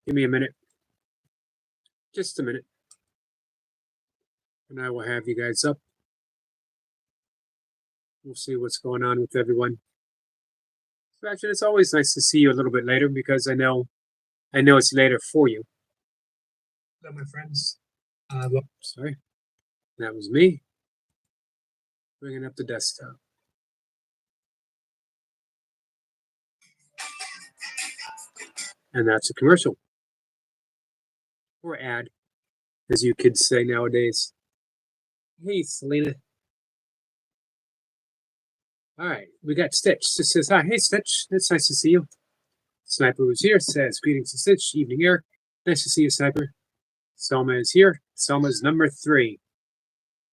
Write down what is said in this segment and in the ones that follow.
Give me a minute. Just a minute. And I will have you guys up. We'll see what's going on with everyone. So actually, it's always nice to see you a little bit later because I know it's later for you. Hello, my friends. Sorry, that was me. Bringing up the desktop. And that's a commercial. Or ad, as you kids say nowadays. Hey, Selena. All right, we got Stitch. Just says, hi. Hey, Stitch. It's nice to see you. Sniper was here. Says, greetings to Stitch. Evening, Eric. Nice to see you, Sniper. Selma is here. Selma's number 3.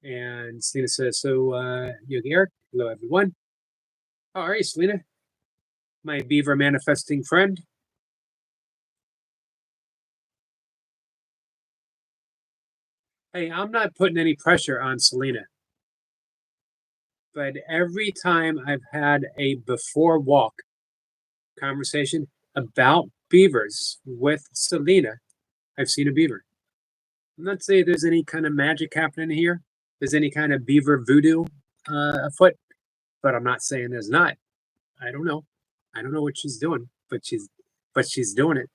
And Selena says, so, Yogi Eric. Hello, everyone. How are you, Selena? My beaver manifesting friend. Hey, I'm not putting any pressure on Selena. But every time I've had a before walk conversation about beavers with Selena, I've seen a beaver. I'm not saying there's any kind of magic happening here. There's any kind of beaver voodoo afoot, but I'm not saying there's not. I don't know. I don't know what she's doing, but she's doing it.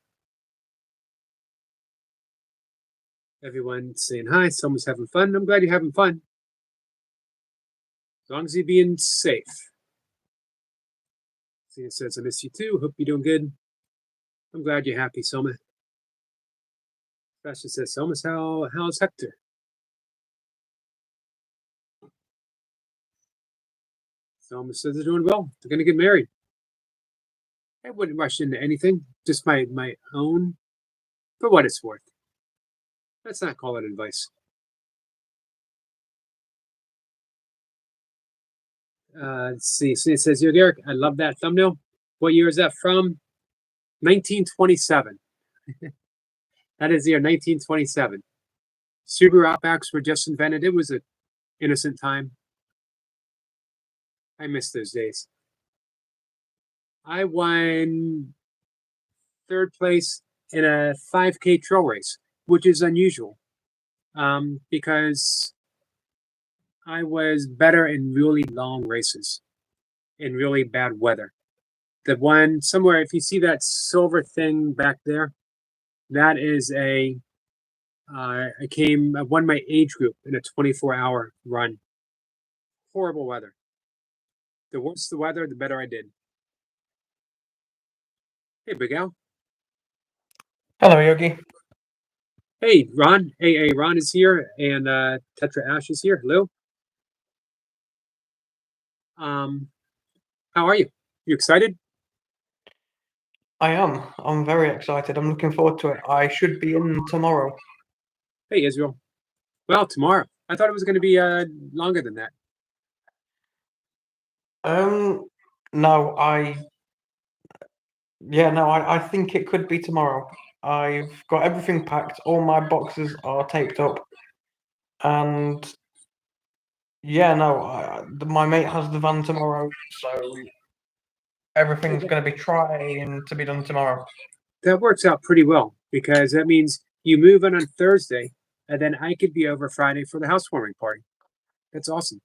Everyone's saying hi. Someone's having fun. I'm glad you're having fun. As long as you're being safe. Selena says, I miss you too. Hope you're doing good. I'm glad you're happy, Selma. Sebastian says, Selma, how's Hector? Selma says they're doing well. They're going to get married. I wouldn't rush into anything. Just my own, for what it's worth. Let's not call it advice. Let's see. So it says, Eric, I love that thumbnail. What year is that from? 1927. That is the year 1927. Subaru Outbacks were just invented. It was an innocent time. I miss those days. I won 3rd place in a 5K trail race, which is unusual because I was better in really long races in really bad weather. The one somewhere, if you see that silver thing back there, that is I won my age group in a 24-hour run. Horrible weather. The worse the weather, the better I did. Hey, Big Al. Hello, Yogi. Hey, Ron. Hey, Ron is here, and Tetra Ash is here. Hello. How are you? You excited? I am. I'm very excited. I'm looking forward to it. I should be in tomorrow. Hey, Israel. Well, tomorrow. I thought it was going to be longer than that. No, I think it could be tomorrow. I've got everything packed. All my boxes are taped up, and my mate has the van tomorrow, so everything's going to be trying to be done tomorrow. That works out pretty well because that means you move in on Thursday, and then I could be over Friday for the housewarming party. That's awesome.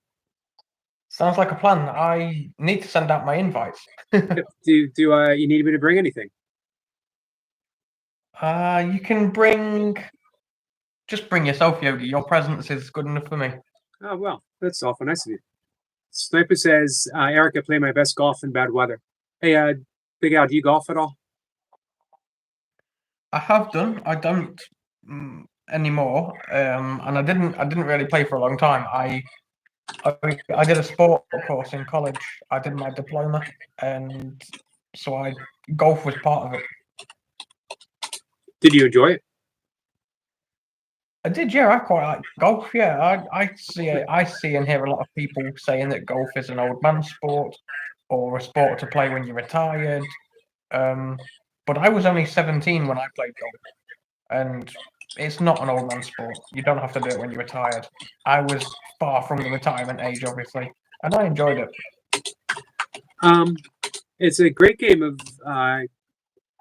Sounds like a plan. I need to send out my invites. Do you need me to bring anything? You can just bring yourself, Yogi. Your presence is good enough for me. Oh, well, that's awful nice of you. Sniper says, Eric, I play my best golf in bad weather. Hey, Big Al, do you golf at all? I have done. I don't anymore. And I didn't really play for a long time. I did a sport course in college. I did my diploma, and so golf was part of it. Did you enjoy it? I did, yeah. I quite like golf. Yeah, I see and hear a lot of people saying that golf is an old man sport or a sport to play when you're retired. But I was only 17 when I played golf, and it's not an old man sport. You don't have to do it when you're retired. I was far from the retirement age, obviously, and I enjoyed it. It's a great game of.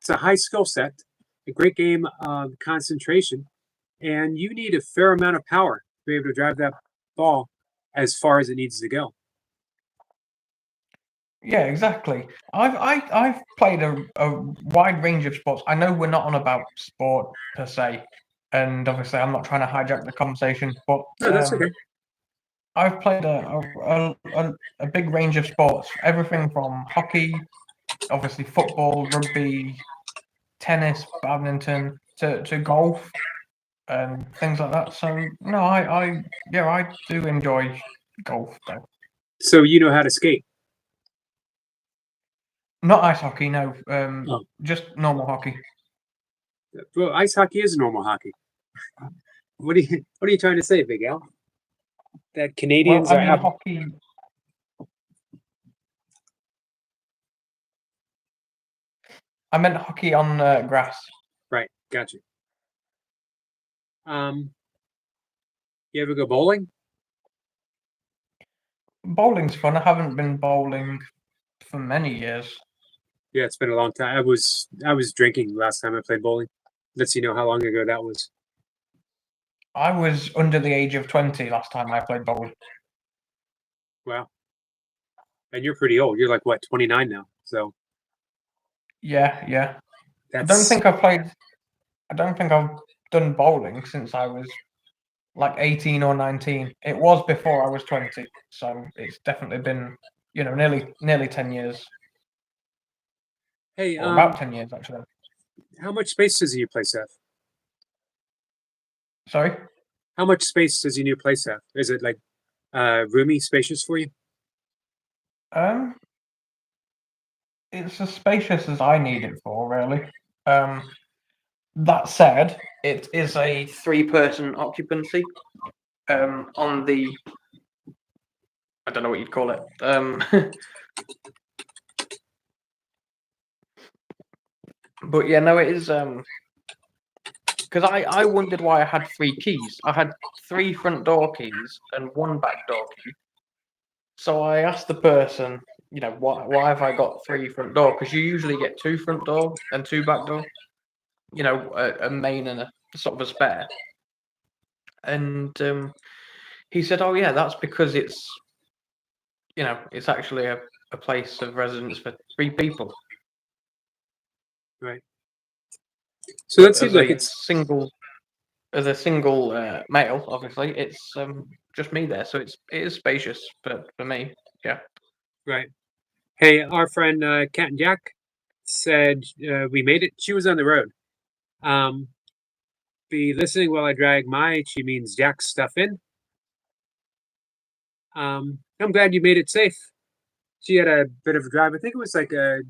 It's a high skill set. a great game of concentration, and you need a fair amount of power to be able to drive that ball as far as it needs to go. Yeah, exactly. I've played a wide range of sports. I know we're not on about sport per se, and obviously I'm not trying to hijack the conversation, but No, that's okay. I've played a big range of sports, everything from hockey, obviously football, rugby, tennis, badminton, to golf and things like that. So no, I do enjoy golf though. So you know how to skate. Not ice hockey, no. Oh. Just normal hockey. Well, ice hockey is normal hockey. What are you trying to say, Big Al? That Canadians Well, I are mean hockey. I meant hockey on grass. right. Gotcha. You ever go bowling? Bowling's fun. I haven't been bowling for many years. Yeah, it's been a long time. I was drinking last time I played bowling. Lets you know how long ago that was. I was under the age of 20 last time I played bowling. Wow. And you're pretty old. You're like what, 29 now? So Yeah. that's I don't think I've done bowling since I was like 18 or 19. It was before I was 20, so it's definitely been, nearly 10 years, hey, or about 10 years actually. how much space does your place have? Sorry? How much space does your new place have? Is it like roomy, spacious for you? It's as spacious as I need it for, really. That said, it is a 3-person occupancy. On the, I don't know what you'd call it. But yeah, no, it is. Because I wondered why I had 3 keys. I had 3 front door keys and 1 back door key. So I asked the person, why have I got 3 front door? Because you usually get 2 front door and 2 back door. A main and a sort of a spare. And he said, "Oh yeah, that's because it's actually a place of residence for 3 people." Right. So that seems As like a it's single male, obviously, it's just me there, so it is spacious for me. Yeah. right. Hey, our friend Cat and Jack said we made it. She was on the road. Be listening while I drag my. She means Jack's stuff in. I'm glad you made it safe. She had a bit of a drive. I think it was like I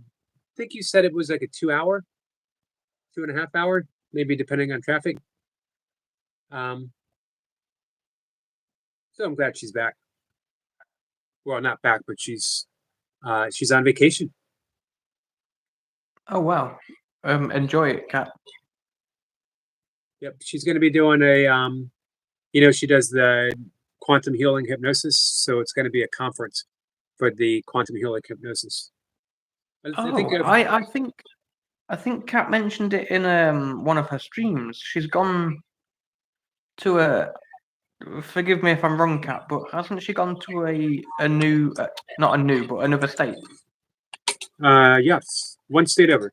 think you said it was like a 2 hour, 2.5 hour, maybe depending on traffic. So I'm glad she's back. Well, not back, but she's on vacation. Oh wow. Enjoy it, Kat. Yep, she's going to be doing she does the quantum healing hypnosis, so it's going to be a conference for the quantum healing hypnosis. I think Kat mentioned it in one of her streams. She's gone to a. Forgive me if I'm wrong, Kat, but hasn't she gone to a new, not a new, but another state? Yes, one state over.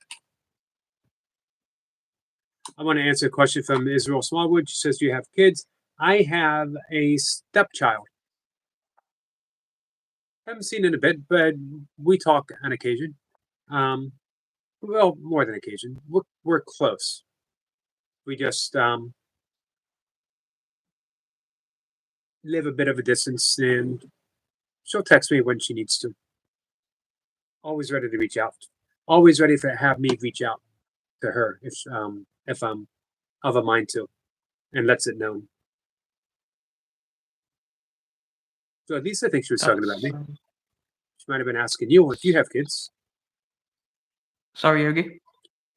I want to answer a question from Israel Smallwood. She says, "Do you have kids?" I have a stepchild. Haven't seen in a bit, but we talk on occasion. Well, more than occasion. We're close. We just live a bit of a distance, and she'll text me when she needs to. Always ready to reach out. Always ready to have me reach out to her if I'm of a mind to, and lets it known. So at least I think she was talking about me. She might have been asking you if you have kids. Sorry, Yogi.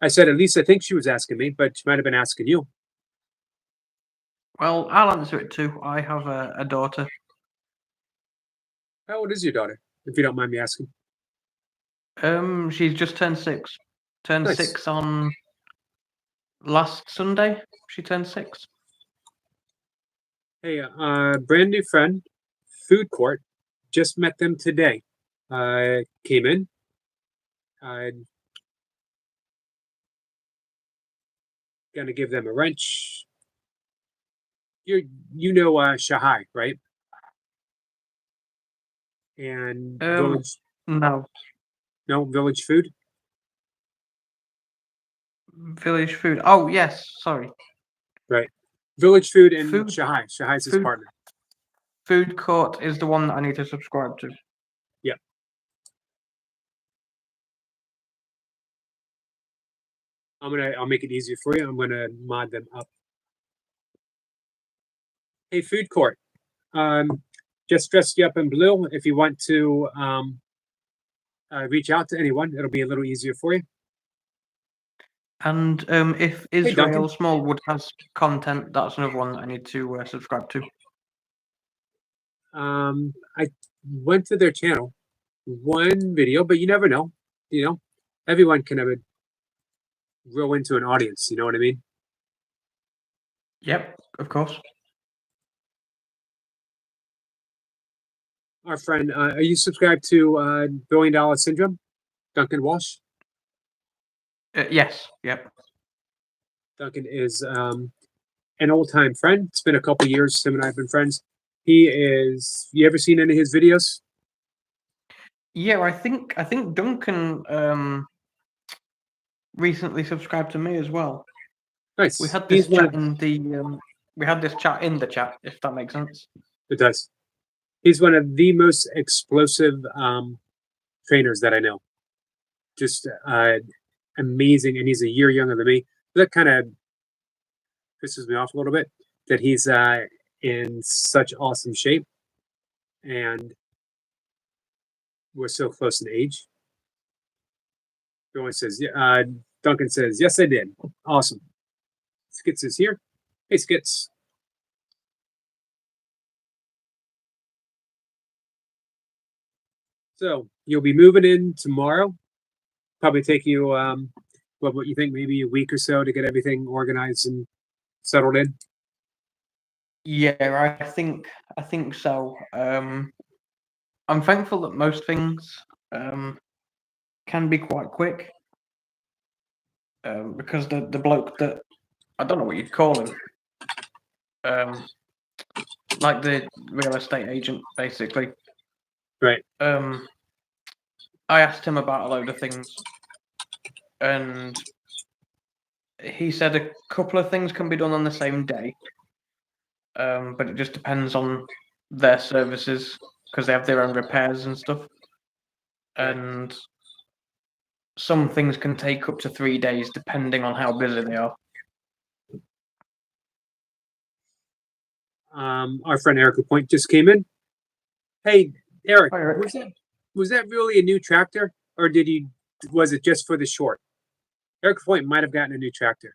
I said at least I think she was asking me, but she might have been asking you. Well, I'll answer it too. I have a daughter. How old is your daughter, if you don't mind me asking? She's just turned 6. Turned Nice. 6 on last Sunday she turned 6. Hey, brand new friend, food court. Just met them today. Came in. Gonna give them a wrench. You know Shahai, right? And Village No, Village Food. Village Food. Oh yes, sorry. Right. Village Food and Food- Shahai. Shahai's his Food- partner. Food Court is the one that I need to subscribe to. I'll make it easier for you. I'm gonna mod them up. Hey, food court. Just dressed you up in blue. If you want to reach out to anyone, it'll be a little easier for you. And if Duncan. Israel Smallwood has content, that's another one that I need to subscribe to. I went to their channel, one video, but you never know. You know, everyone can have grow into an audience. You know what I mean? Yep, of course. Our friend, are you subscribed to $1 Billion Syndrome? Duncan Walsh. Yes. Yep. Duncan is an old time friend. It's been a couple years. Him and I have been friends. He is. You ever seen any of his videos? Yeah, I think Duncan recently subscribed to me as well. Nice. We had this He's one chat in the chat, if that makes sense. It does. He's one of the most explosive trainers that I know. Just amazing, and he's a year younger than me. That kind of pisses me off a little bit that he's in such awesome shape, and we're so close in age. Everyone says, "Yeah." Duncan says, "Yes, I did." Awesome. Skits is here. Hey, Skits. So you'll be moving in tomorrow. Probably take you what you think, maybe a week or so to get everything organized and settled in. Yeah, I think so. I'm thankful that most things can be quite quick. Because the bloke that I don't know what you'd call him, like the real estate agent, basically. Right. I asked him about a load of things, and he said a couple of things can be done on the same day, but it just depends on their services because they have their own repairs and stuff. And some things can take up to 3 days depending on how busy they are. Our friend Eric Lapointe just came in. Hey, Eric, Hi, Eric. was that really a new tractor, or was it just for the short? Eric Lapointe might have gotten a new tractor.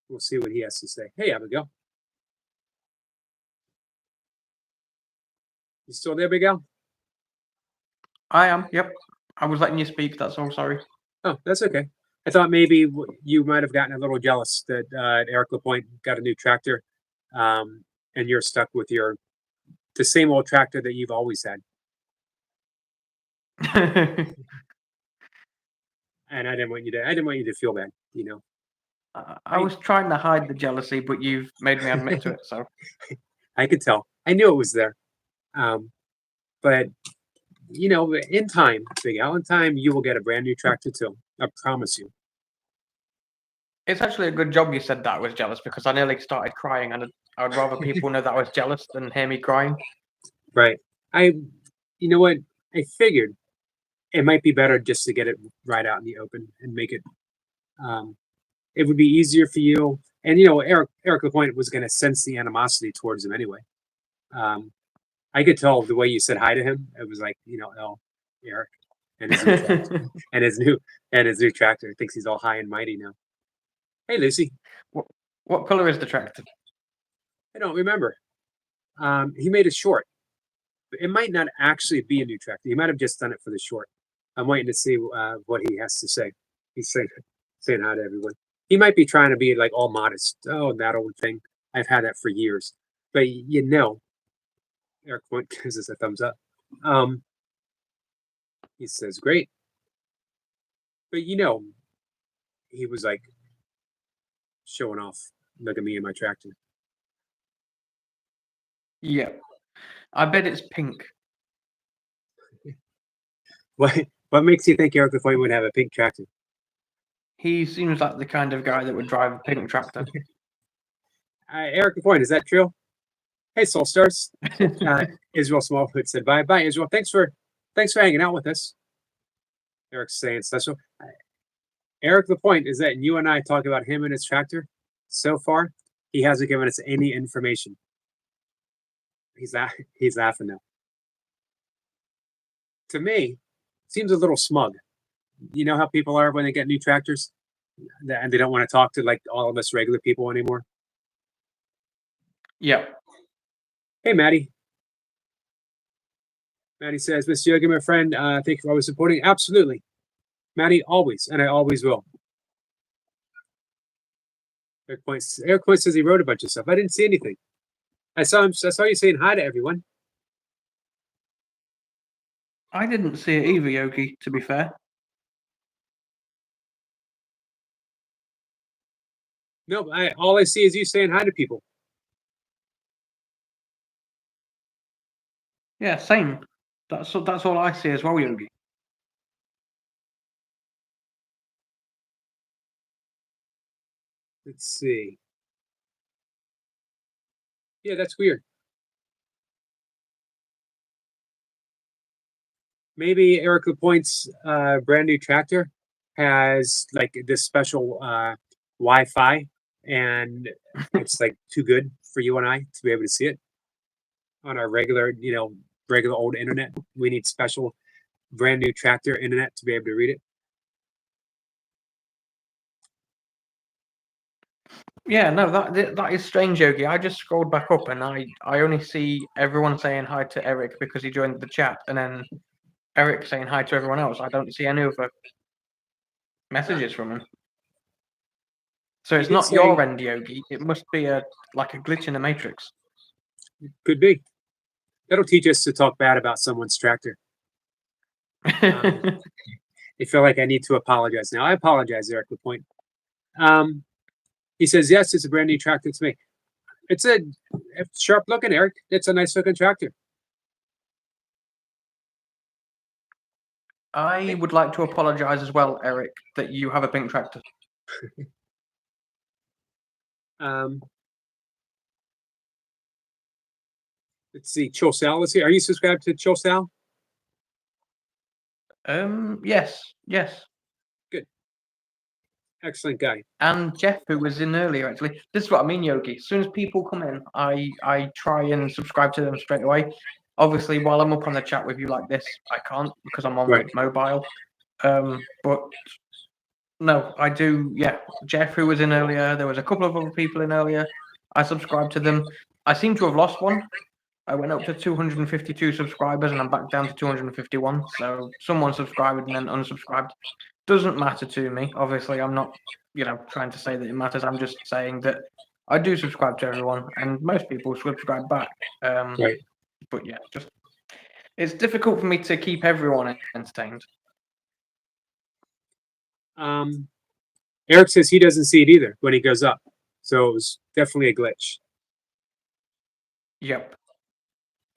We'll see what he has to say. Hey, Abigail. You still there, Big Al? I am. Yep. I was letting you speak. That's all. Sorry. Oh, that's okay. I thought maybe you might have gotten a little jealous that Eric Lapointe got a new tractor, and you're stuck with the same old tractor that you've always had. And I didn't want you to feel bad, you know. I was trying to hide the jealousy, but you've made me admit to it. So I could tell. I knew it was there. But you know, in time, Big Al, in time, you will get a brand new tractor too. I promise you. it's actually a good job you said that I was jealous because I nearly started crying, and I'd rather people know that I was jealous than hear me crying. Right. You know what? I figured it might be better just to get it right out in the open and make it. It would be easier for you. And you know, Eric Lapointe was going to sense the animosity towards him anyway. I could tell the way you said hi to him. It was like, you know, oh, Eric and his new tractor, and his new tractor. Thinks he's all high and mighty now. Hey, Lucy. What color is the tractor? I don't remember. He made it short. It might not actually be a new tractor. He might have just done it for the short. I'm waiting to see what he has to say. He's saying hi to everyone. He might be trying to be like all modest. Oh, that old thing. I've had that for years. But Eric Point gives us a thumbs up. He says, great. But he was like showing off. Look at me and my tractor. Yeah. I bet it's pink. What makes you think Eric LaPointe would have a pink tractor? He seems like the kind of guy that would drive a pink tractor. Eric LaPointe, is that true? Hey, Soul Stars. Israel Smallwood said, bye. Bye, Israel. Thanks for hanging out with us. Eric's saying special. Eric LaPointe, is that you and I talk about him and his tractor? So far, he hasn't given us any information. He's laughing now. To me, seems a little smug. You know how people are when they get new tractors, and they don't want to talk to like all of us regular people anymore. Yeah. Hey, Maddie. Maddie says, Mr. Yogi, my friend, thank you for always supporting. Absolutely. Maddie, always, and I always will. Eric Point says he wrote a bunch of stuff. I didn't see anything. I saw you saying hi to everyone. I didn't see it either, Yogi, to be fair. No, all I see is you saying hi to people. Yeah, same. That's all I see as well, Yogi. Let's see. Yeah, that's weird. Maybe Eric LaPointe's brand new tractor has like this special Wi-Fi, and it's like too good for you and I to be able to see it on our regular old internet. We need special brand new tractor internet to be able to read it. Yeah, no, that is strange, Yogi. I just scrolled back up and I only see everyone saying hi to Eric because he joined the chat, and then Eric saying hi to everyone else. I don't see any other messages from him. So it's not your end, Yogi. It must be like a glitch in the matrix. Could be. That'll teach us to talk bad about someone's tractor. I feel like I need to apologize now. I apologize, Eric LaPointe. He says, yes, it's a brand new tractor to me. It's sharp looking, Eric. It's a nice looking tractor. I would like to apologize as well, Eric, that you have a pink tractor. Let's see. Chill Sal is here. Are you subscribed to Chill Sal? Yes. Good. Excellent guy. And Jeff, who was in earlier, actually. This is what I mean, Yogi. As soon as people come in, I try and subscribe to them straight away. Obviously, while I'm up on the chat with you like this, I can't because I'm on mobile. But no, I do. Yeah, Jeff, who was in earlier. There was a couple of other people in earlier. I subscribed to them. I seem to have lost one. I went up to 252 subscribers and I'm back down to 251. So someone subscribed and then unsubscribed. Doesn't matter to me. Obviously, I'm not, trying to say that it matters. I'm just saying that I do subscribe to everyone, and most people subscribe back. Right. But yeah, it's difficult for me to keep everyone entertained. Eric says he doesn't see it either when he goes up, so it was definitely a glitch. Yep.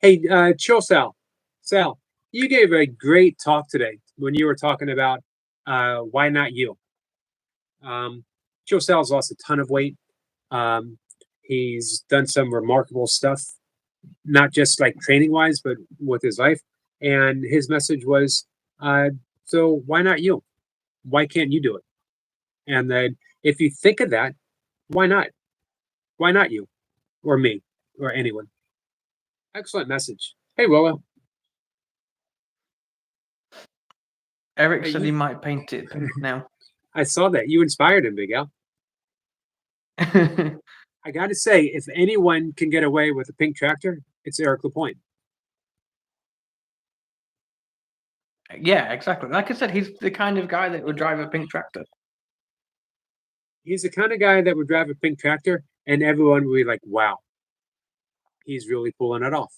Hey, Chill Sal, you gave a great talk today when you were talking about why not you. Chill Sal's lost a ton of weight. He's done some remarkable stuff, not just like training wise, but with his life. And his message was, so why not you? Why can't you do it? And then if you think of that, why not? Why not you or me or anyone? Excellent message. Hey, Willow. Eric said he might paint it pink now. I saw that. You inspired him, Big Al. I got to say, if anyone can get away with a pink tractor, it's Eric LaPointe. Yeah, exactly. Like I said, he's the kind of guy that would drive a pink tractor. He's the kind of guy that would drive a pink tractor, and everyone would be like, "Wow, he's really pulling it off."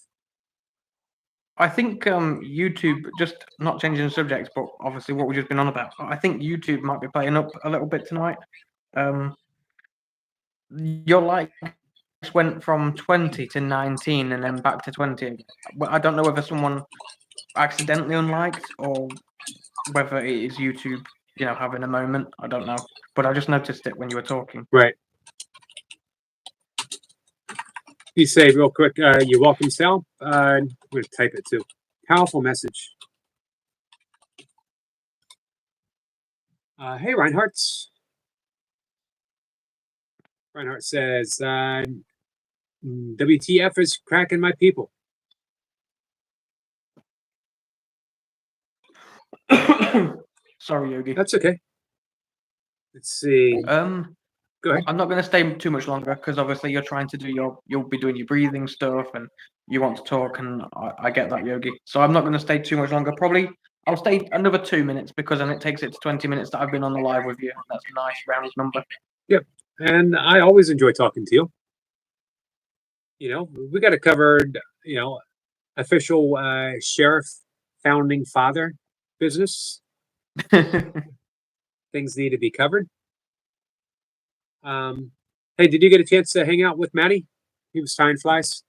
I think YouTube, just not changing the subject, but obviously what we've just been on about. I think YouTube might be playing up a little bit tonight. Your likes went from 20 to 19 and then back to 20. Well, I don't know whether someone accidentally unliked or whether it is YouTube, having a moment. I don't know, but I just noticed it when you were talking. Right. You say real quick, you're welcome, Sal. I'm going to type it too. Powerful message. Hey, Reinhardt. Reinhardt says, WTF is cracking my people. Sorry, Yogi. That's okay. Let's see. Go ahead. I'm not going to stay too much longer because obviously you're trying to do you'll be doing your breathing stuff and you want to talk, and I get that, Yogi. So I'm not going to stay too much longer. Probably I'll stay another 2 minutes because then it takes it to 20 minutes that I've been on the live with you. That's a nice round number. Yep. And I always enjoy talking to you. We got it covered, official sheriff, founding father business. Things need to be covered. Hey, did you get a chance to hang out with Matty? He was tying flies.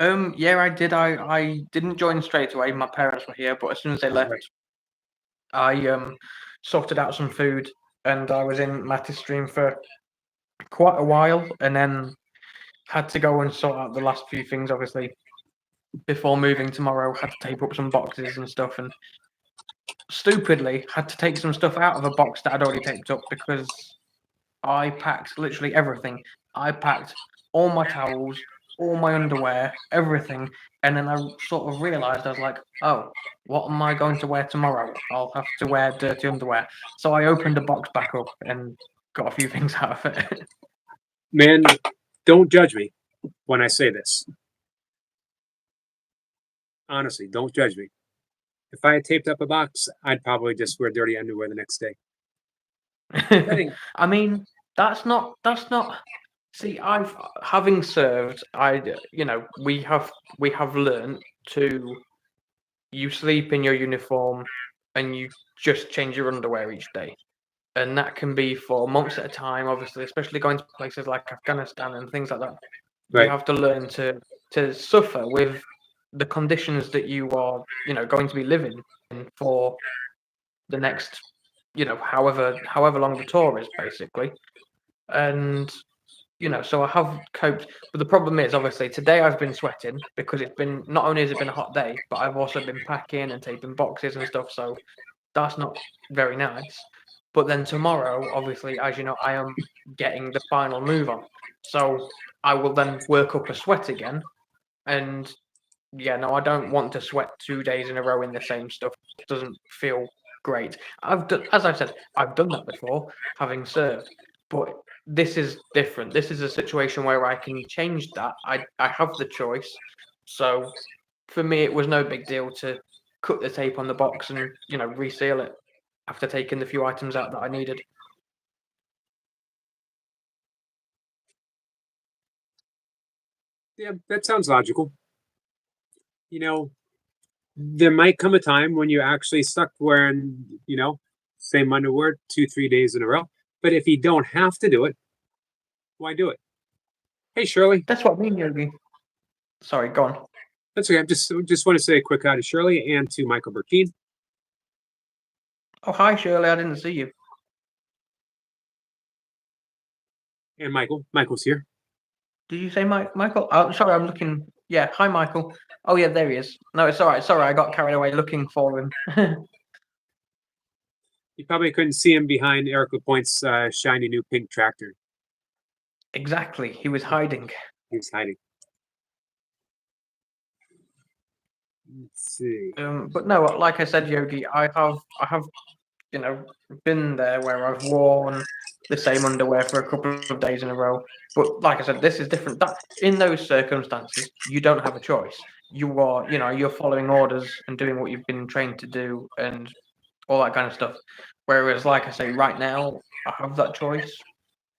Yeah, I did. I didn't join straight away. My parents were here, but as soon as they left, right. I sorted out some food, and I was in Matty's stream for quite a while, and then had to go and sort out the last few things, obviously, before moving tomorrow. Had to tape up some boxes and stuff, and stupidly had to take some stuff out of a box that I'd already taped up because I packed literally everything. I packed all my towels, all my underwear, everything, and then I sort of realised I was like, oh, what am I going to wear tomorrow? I'll have to wear dirty underwear. So I opened the box back up and got a few things out of it. Man, don't judge me when I say this. Honestly, don't judge me. If I had taped up a box, I'd probably just wear dirty underwear the next day. I mean, that's not. See, having served, we have learned to. You sleep in your uniform, and you just change your underwear each day, and that can be for months at a time. Obviously, especially going to places like Afghanistan and things like that. Right. You have to learn to suffer with the conditions that you are, going to be living in for the next, however long the tour is, basically. And so I have coped, but the problem is obviously today I've been sweating because not only has it been a hot day, but I've also been packing and taping boxes and stuff. So that's not very nice. But then tomorrow, obviously, as you know, I am getting the final move on. So I will then work up a sweat again. And yeah, no, I don't want to sweat 2 days in a row in the same stuff. It doesn't feel great. As I've said, I've done that before, having served. But this is different. This is a situation where I can change that. I have the choice. So for me, it was no big deal to cut the tape on the box and, reseal it after taking the few items out that I needed. Yeah, that sounds logical. There might come a time when you're actually stuck wearing, same underwear 2-3 days in a row. But if you don't have to do it, why do it? Hey, Shirley. That's what I mean, Yogi. Sorry, go on. That's okay. I just want to say a quick hi to Shirley and to Michael Burkeen. Oh, hi, Shirley. I didn't see you. And Michael's here. Did you say Michael? Oh, sorry, I'm looking. Yeah, hi, Michael. Oh, yeah, there he is. No, it's all right. Sorry, I got carried away looking for him. You probably couldn't see him behind Eric LaPointe's shiny new pink tractor. Exactly. He was hiding. He was hiding. Let's see. But no, like I said, Yogi, I have, been there where I've worn the same underwear for a couple of days in a row. But like I said, this is different. That in those circumstances, you don't have a choice. you're following orders and doing what you've been trained to do and all that kind of stuff. Whereas, like I say, right now I have that choice.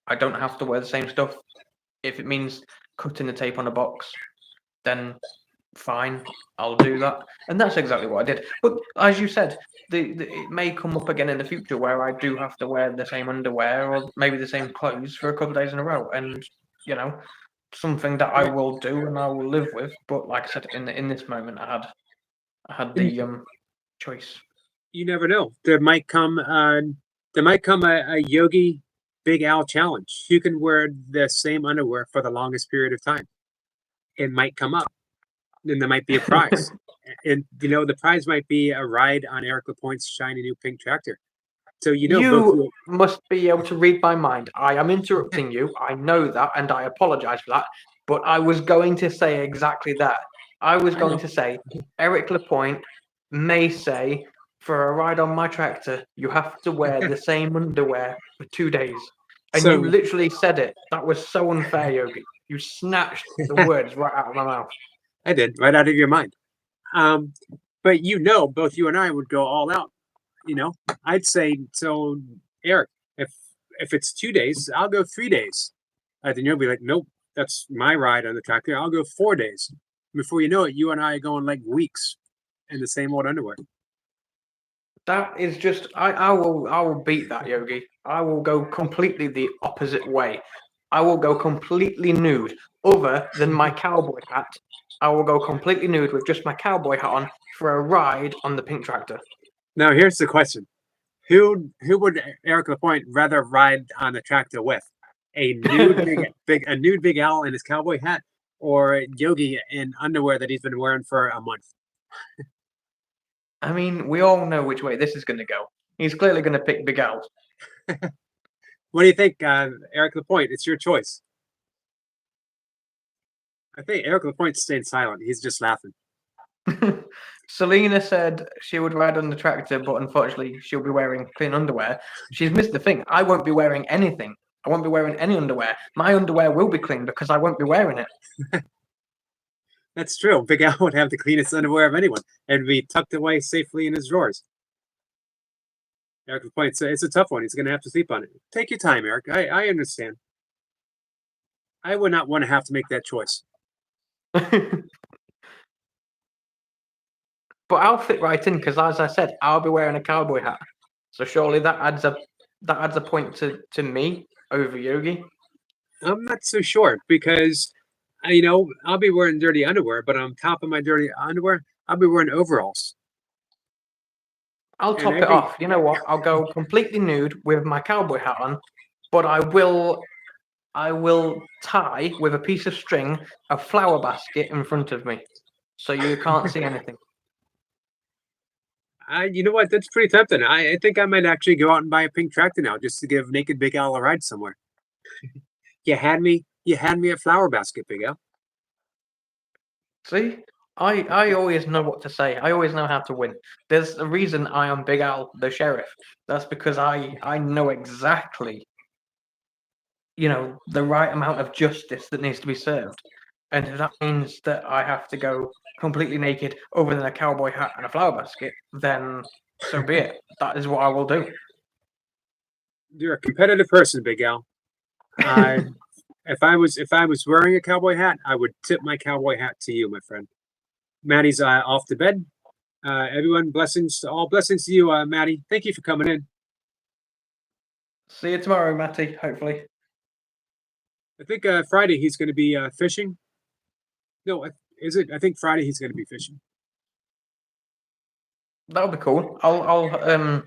I don't have to wear the same stuff. If it means cutting the tape on a box, then fine, I'll do that. And that's exactly what I did. But as you said, it may come up again in the future where I do have to wear the same underwear or maybe the same clothes for a couple of days in a row. And, something that I will do and I will live with. But like I said, in this moment, I had the choice. You never know. There might come a Yogi Big Al challenge. You can wear the same underwear for the longest period of time. It might come up. Then there might be a prize. And the prize might be a ride on Eric LaPointe's shiny new pink tractor. So you must be able to read my mind. I am interrupting you. I know that, and I apologize for that. But I was going to say exactly that. I was going to say Eric LaPointe may say, for a ride on my tractor, you have to wear the same underwear for 2 days. And you literally said it. That was so unfair, Yogi. You snatched the words right out of my mouth. I did, right out of your mind. But both you and I would go all out. I'd say, so Eric, if it's 2 days, I'll go 3 days. Then you'll be like, nope, that's my ride on the tractor. I'll go 4 days. Before you know it, you and I are going like weeks in the same old underwear. That is just I will beat that, Yogi. I will go completely the opposite way. I will go completely nude, other than my cowboy hat. I will go completely nude with just my cowboy hat on for a ride on the pink tractor. Now here's the question: Who would Eric LaPointe rather ride on the tractor with? A nude Big Al in his cowboy hat, or Yogi in underwear that he's been wearing for a month? I mean, we all know which way this is going to go. He's clearly going to pick Big Al. What do you think, Eric LaPointe? It's your choice. I think Eric LaPointe stayed silent. He's just laughing. Selena said she would ride on the tractor, but unfortunately she'll be wearing clean underwear. She's missed the thing. I won't be wearing anything. I won't be wearing any underwear. My underwear will be clean because I won't be wearing it. That's true. Big Al would have the cleanest underwear of anyone and be tucked away safely in his drawers. Eric LaPointe, it's a tough one. He's going to have to sleep on it. Take your time, Eric. I understand. I would not want to have to make that choice. But I'll fit right in because, as I said, I'll be wearing a cowboy hat. So surely that adds a point to me over Yogi. I'm not so sure because, I'll be wearing dirty underwear, but on top of my dirty underwear, I'll be wearing overalls. I'll top it off. You know what? I'll go completely nude with my cowboy hat on, but I will tie with a piece of string a flower basket in front of me, so you can't see anything. You know what? That's pretty tempting. I think I might actually go out and buy a pink tractor now just to give naked Big Al a ride somewhere. You had me a flower basket, Big Al. See, I always know what to say. I always know how to win. There's a reason I am Big Al, the sheriff. That's because I know exactly, the right amount of justice that needs to be served. And if that means that I have to go completely naked other than a cowboy hat and a flower basket, then so be it. That is what I will do. You're a competitive person, Big Al. If I was wearing a cowboy hat, I would tip my cowboy hat to you, my friend. Maddie's off to bed. Everyone, all blessings to you, Maddie. Thank you for coming in. See you tomorrow, Matty, hopefully. I think Friday he's going to be fishing. No, is it? I think Friday he's going to be fishing. That'll be cool. I've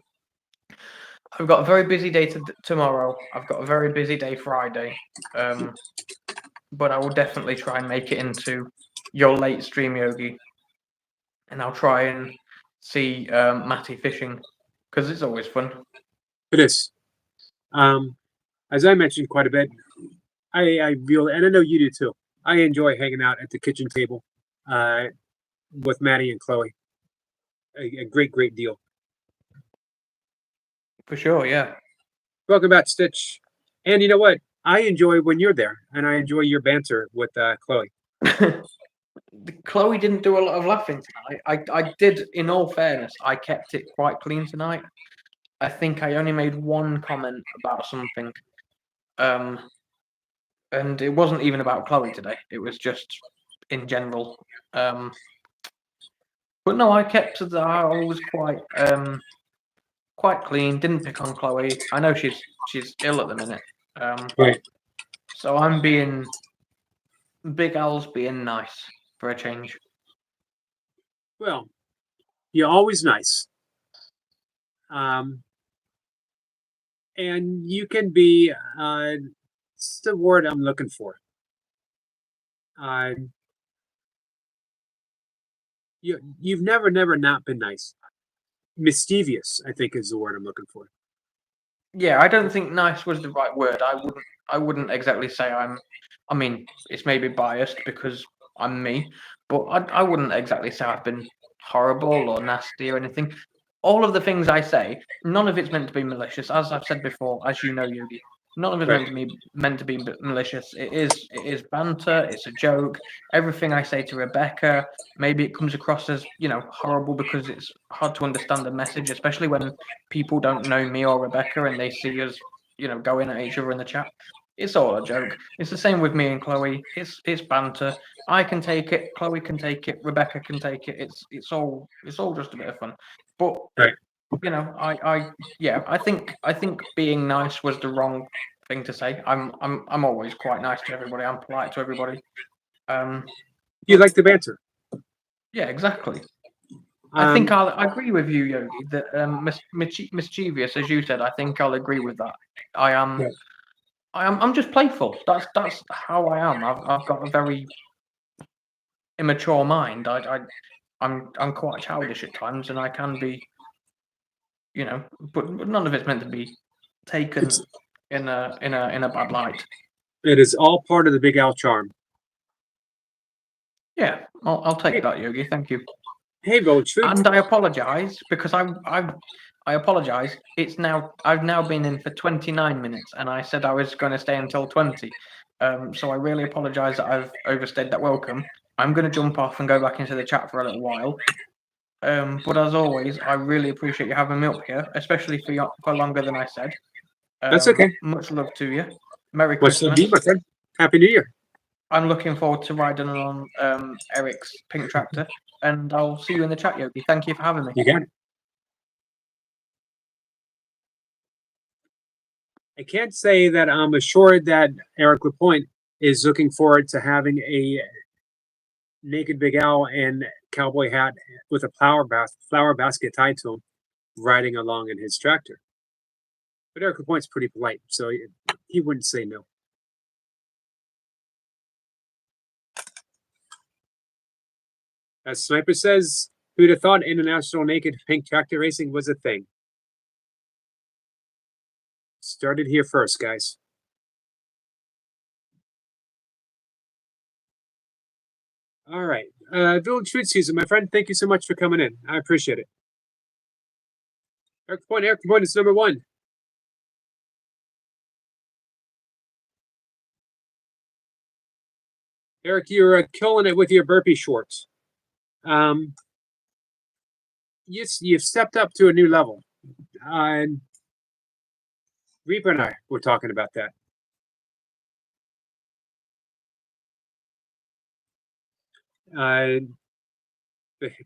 got a very busy day tomorrow. I've got a very busy day Friday. But I will definitely try and make it into your late stream, Yogi. And I'll try and see Matty fishing because it's always fun. It is. As I mentioned quite a bit, I feel, and I know you do too. I enjoy hanging out at the kitchen table with Maddie and Chloe. A great deal. For sure, yeah. Welcome back, Stitch. And you know what? I enjoy when you're there, and I enjoy your banter with Chloe. Chloe didn't do a lot of laughing tonight. I did, in all fairness, I kept it quite clean tonight. I think I only made one comment about something. And it wasn't even about Chloe today. It was just in general. But no, I kept it. I was quite clean. Didn't pick on Chloe. I know she's ill at the minute. Right. So I'm being Big Al's being nice for a change. Well, you're always nice. And you can be, it's the word I'm looking for. You've never not been nice. Mischievous, I think, is the word I'm looking for. Yeah, I don't think nice was the right word. I wouldn't exactly say I mean, it's maybe biased because I'm me, but I wouldn't exactly say I've been horrible or nasty or anything. All of the things I say, none of it's meant to be malicious. As I've said before, as you know, Yogi, none of it's Right. meant to be malicious. It is banter. It's a joke. Everything I say to Rebecca, maybe it comes across as horrible because it's hard to understand the message, especially when people don't know me or Rebecca and they see us, going at each other in the chat. It's all a joke. It's the same with me and Chloe. It's banter. I can take it. Chloe can take it. Rebecca can take it. It's all just a bit of fun. But Right. I think being nice was the wrong thing to say. I'm always quite nice to everybody. I'm polite to everybody. You like the banter. Yeah, exactly. I think I agree with you, Yogi, that mischievous, as you said. I think I'll agree with that. I am. Right. I'm just playful. That's how I am. I've got a very immature mind. I'm quite childish at times, and I can be, but none of it's meant to be taken in a bad light. It is all part of the Big Al charm. Yeah, I'll take that, Yogi. Thank you. Hey, Road Truth. And I apologise because I apologise. I've now been in for 29 minutes, and I said I was going to stay until 20. So I really apologise that I've overstayed that welcome. I'm going to jump off and go back into the chat for a little while. But as always, I really appreciate you having me up here, especially for longer than I said. That's okay. Much love to you. Merry What's the Christmas. deal, my friend? Happy New Year. I'm looking forward to riding on Eric's pink tractor, and I'll see you in the chat, Yogi. Thank you for having me. You got it. I can't say that I'm assured that Eric Lapointe is looking forward to having a naked Big Al and cowboy hat with a flower basket tied to him, riding along in his tractor. But Eric Lapointe's pretty polite, so he wouldn't say no. As Sniper says, who'd have thought international naked pink tractor racing was a thing? Started here first, guys. All right. Village Food Season, my friend, thank you so much for coming in. I appreciate it. Eric Point is number one. Eric, you're killing it with your burpee shorts. You've stepped up to a new level. Reaper and I were talking about that.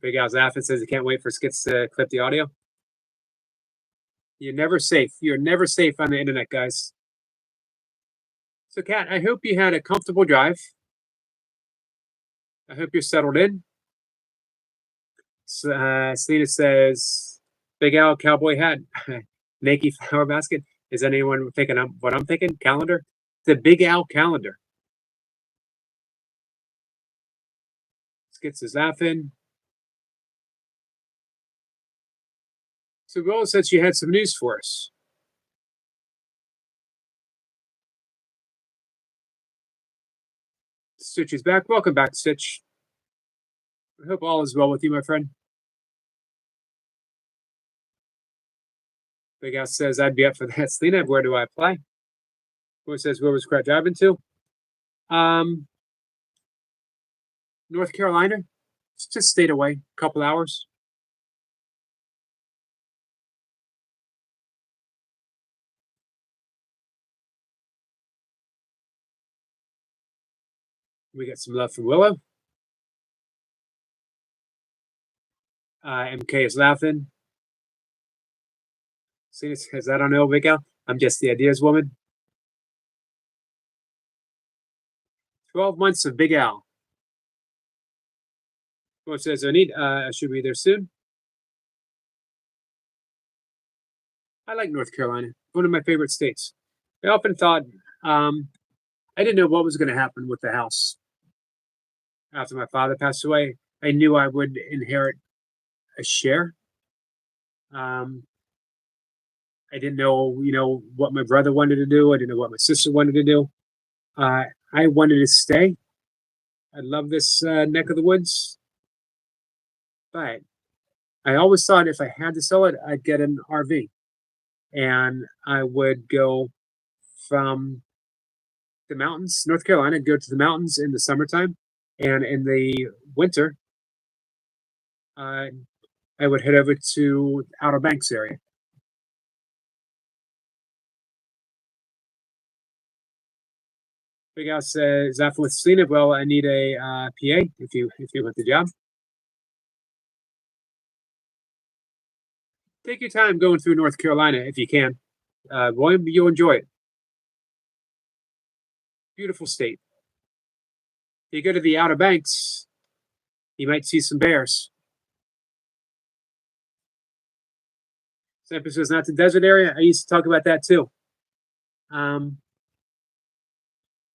Big Al's Affin says he can't wait for Skits to clip the audio. You're never safe. You're never safe on the internet, guys. So, Kat, I hope you had a comfortable drive. I hope you're settled in. Selena says, Big Al cowboy hat, naked flower basket. Is anyone thinking what I'm thinking? Calendar? The Big Al calendar. Skits is laughing. So Rose said she had some news for us. Stitch is back. Welcome back, Stitch. I hope all is well with you, my friend. Big Al says I'd be up for that. Selena, where do I apply? Who says where was Crowd driving to? North Carolina, just stayed away a couple hours. We got some love from Willow. MK is laughing. See, says, I don't know, Big Al. I'm just the ideas woman. 12 months of Big Al. Well, says, I should be there soon. I like North Carolina, one of my favorite states. I often thought I didn't know what was going to happen with the house after my father passed away. I knew I would inherit a share. I didn't know, what my brother wanted to do. I didn't know what my sister wanted to do. I wanted to stay. I love this neck of the woods, but I always thought if I had to sell it, I'd get an RV, and I would go from the mountains, North Carolina, go to the mountains in the summertime, and in the winter, I would head over to Outer Banks area. Big Al says, after with Selena, well, I need a PA if you want the job. Take your time going through North Carolina if you can. William, you'll enjoy it. Beautiful state. You go to the Outer Banks, you might see some bears. San Francisco is not the desert area. I used to talk about that too. I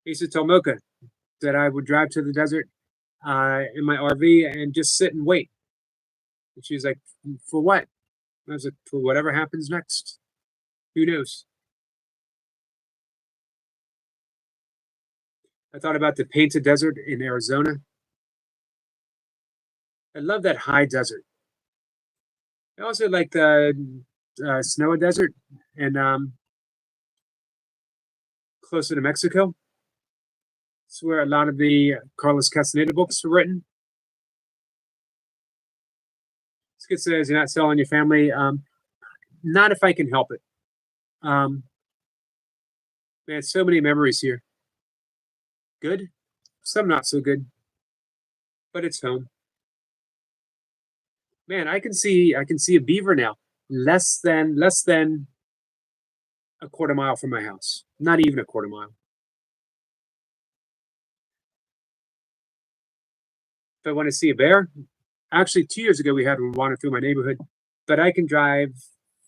used to tell Mocha that I would drive to the desert in my RV and just sit and wait. And she was like, for what? I was like, for whatever happens next. Who knows? I thought about the Painted Desert in Arizona. I love that high desert. I also like the Snowy Desert and closer to Mexico. It's where a lot of the Carlos Castaneda books were written. Skid says, you're not selling your family. Not if I can help it. Man, so many memories here. Good, some not so good, but it's home. Man, I can see a beaver now, less than a quarter mile from my house. Not even a quarter mile. If I want to see a bear, actually 2 years ago we had one wander through my neighborhood, but I can drive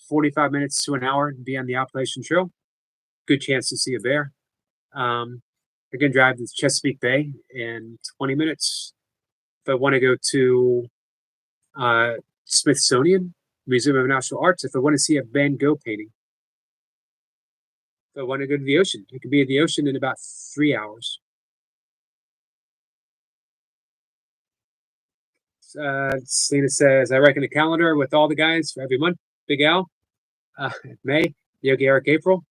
45 minutes to an hour and be on the Appalachian Trail. Good chance to see a bear. I can drive to Chesapeake Bay in 20 minutes. If I want to go to Smithsonian Museum of Natural Arts, if I want to see a Van Gogh painting, if I want to go to the ocean, I can be at the ocean in about 3 hours. Selena says, I reckon a calendar with all the guys for every month. Big Al, May, Yogi Eric, April.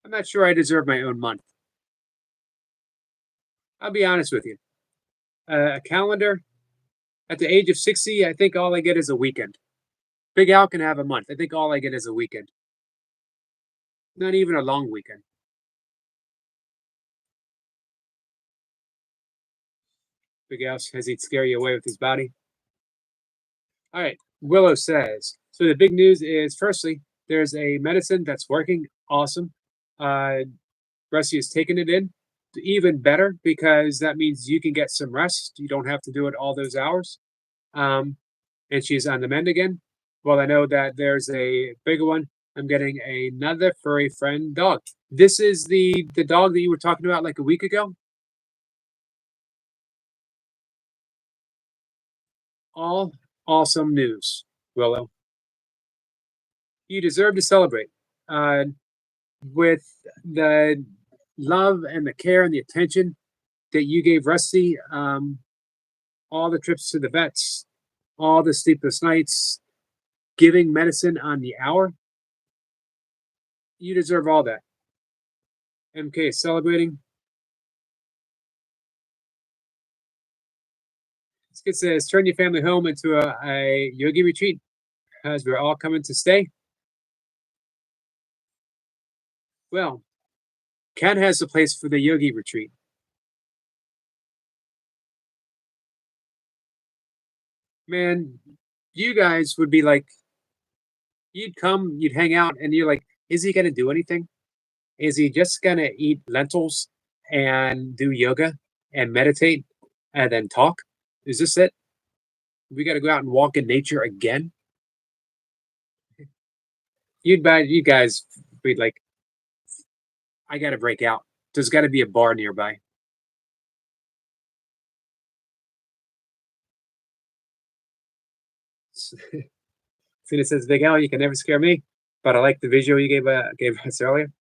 I'm not sure I deserve my own month. I'll be honest with you. A calendar at the age of 60, I think all I get is a weekend. Big Al can have a month. I think all I get is a weekend. Not even a long weekend. Big Al says he'd scare you away with his body. All right. Willow says, so the big news is, firstly, there's a medicine that's working. Awesome. Rusty has taken it in. Even better, because that means you can get some rest. You don't have to do it all those hours. And she's on the mend again. Well, I know that there's a bigger one. I'm getting another furry friend dog. This is the dog that you were talking about like a week ago. All awesome news, Willow. You deserve to celebrate with the love and the care and the attention that you gave Rusty. All the trips to the vets, all the sleepless nights, giving medicine on the hour. You deserve all that. MK is celebrating. This kid says, turn your family home into a yogi retreat because we're all coming to stay. Well, Ken has a place for the yogi retreat. Man, you guys would be like, you'd come, you'd hang out, and you're like, is he going to do anything? Is he just going to eat lentils and do yoga and meditate and then talk? Is this it? We got to go out and walk in nature again? You guys be like, I got to break out. There's got to be a bar nearby. Cena says, Big Al, you can never scare me, but I like the visual you gave us earlier.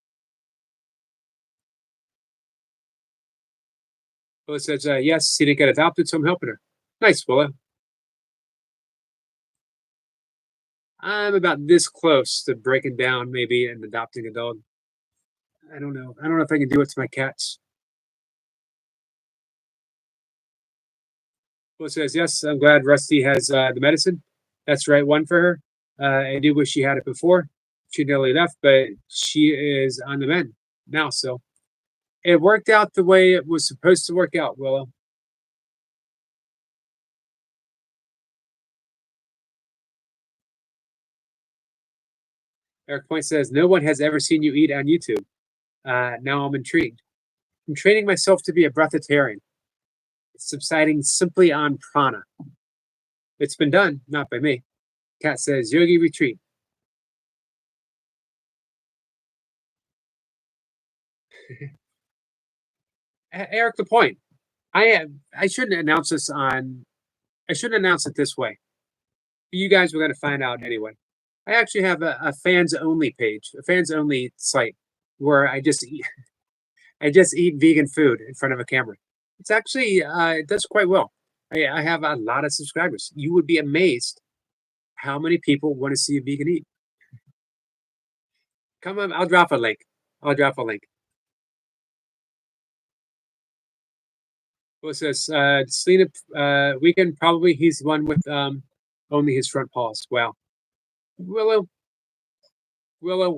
Willow says, yes, he didn't get adopted, so I'm helping her. Nice, Willow. I'm about this close to breaking down, maybe, and adopting a dog. I don't know. I don't know if I can do it to my cats. Willow says, yes, I'm glad Rusty has the medicine. That's the right one for her. I do wish she had it before. She nearly left, but she is on the mend now, so it worked out the way it was supposed to work out, Willow. Eric Point says, no one has ever seen you eat on YouTube. Now I'm intrigued. I'm training myself to be a breatharian. It's subsiding simply on prana. It's been done, not by me. Cat says, yogi retreat. Eric the Point. I shouldn't announce this on. I shouldn't announce it this way. You guys were going to find out anyway. I actually have a fans only page, a fans only site where I just eat vegan food in front of a camera. It's actually it does quite well. I have a lot of subscribers. You would be amazed how many people want to see a vegan eat. Come on, I'll drop a link. I'll drop a link. What's this? Selena Weekend, probably he's the one with only his front paws. Wow. Willow. Let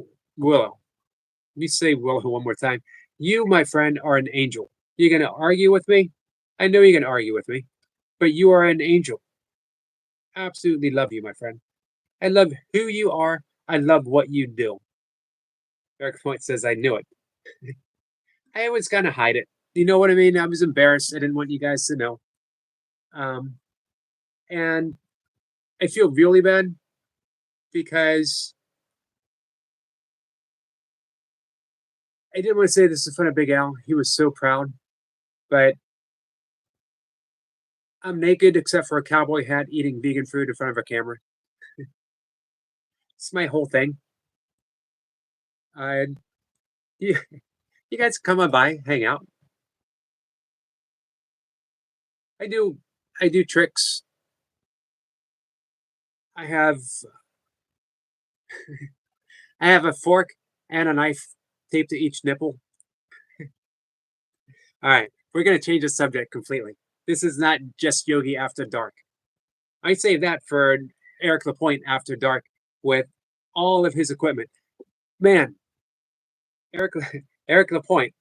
me say Willow one more time. You, my friend, are an angel. You're going to argue with me? I know you're going to argue with me, but you are an angel. Absolutely love you, my friend. I love who you are. I love what you do. Eric Point says, I knew it. I was going to hide it. You know what I mean? I was embarrassed. I didn't want you guys to know. And I feel really bad because I didn't want to say this in front of Big Al. He was so proud, but I'm naked except for a cowboy hat eating vegan food in front of a camera. It's my whole thing. You, you guys come on by, hang out. I do tricks. I have I have a fork and a knife taped to each nipple. All right, we're gonna change the subject completely. This is not just Yogi After Dark. I save that for Eric Lapointe After Dark with all of his equipment. Man, Eric Eric Lapointe,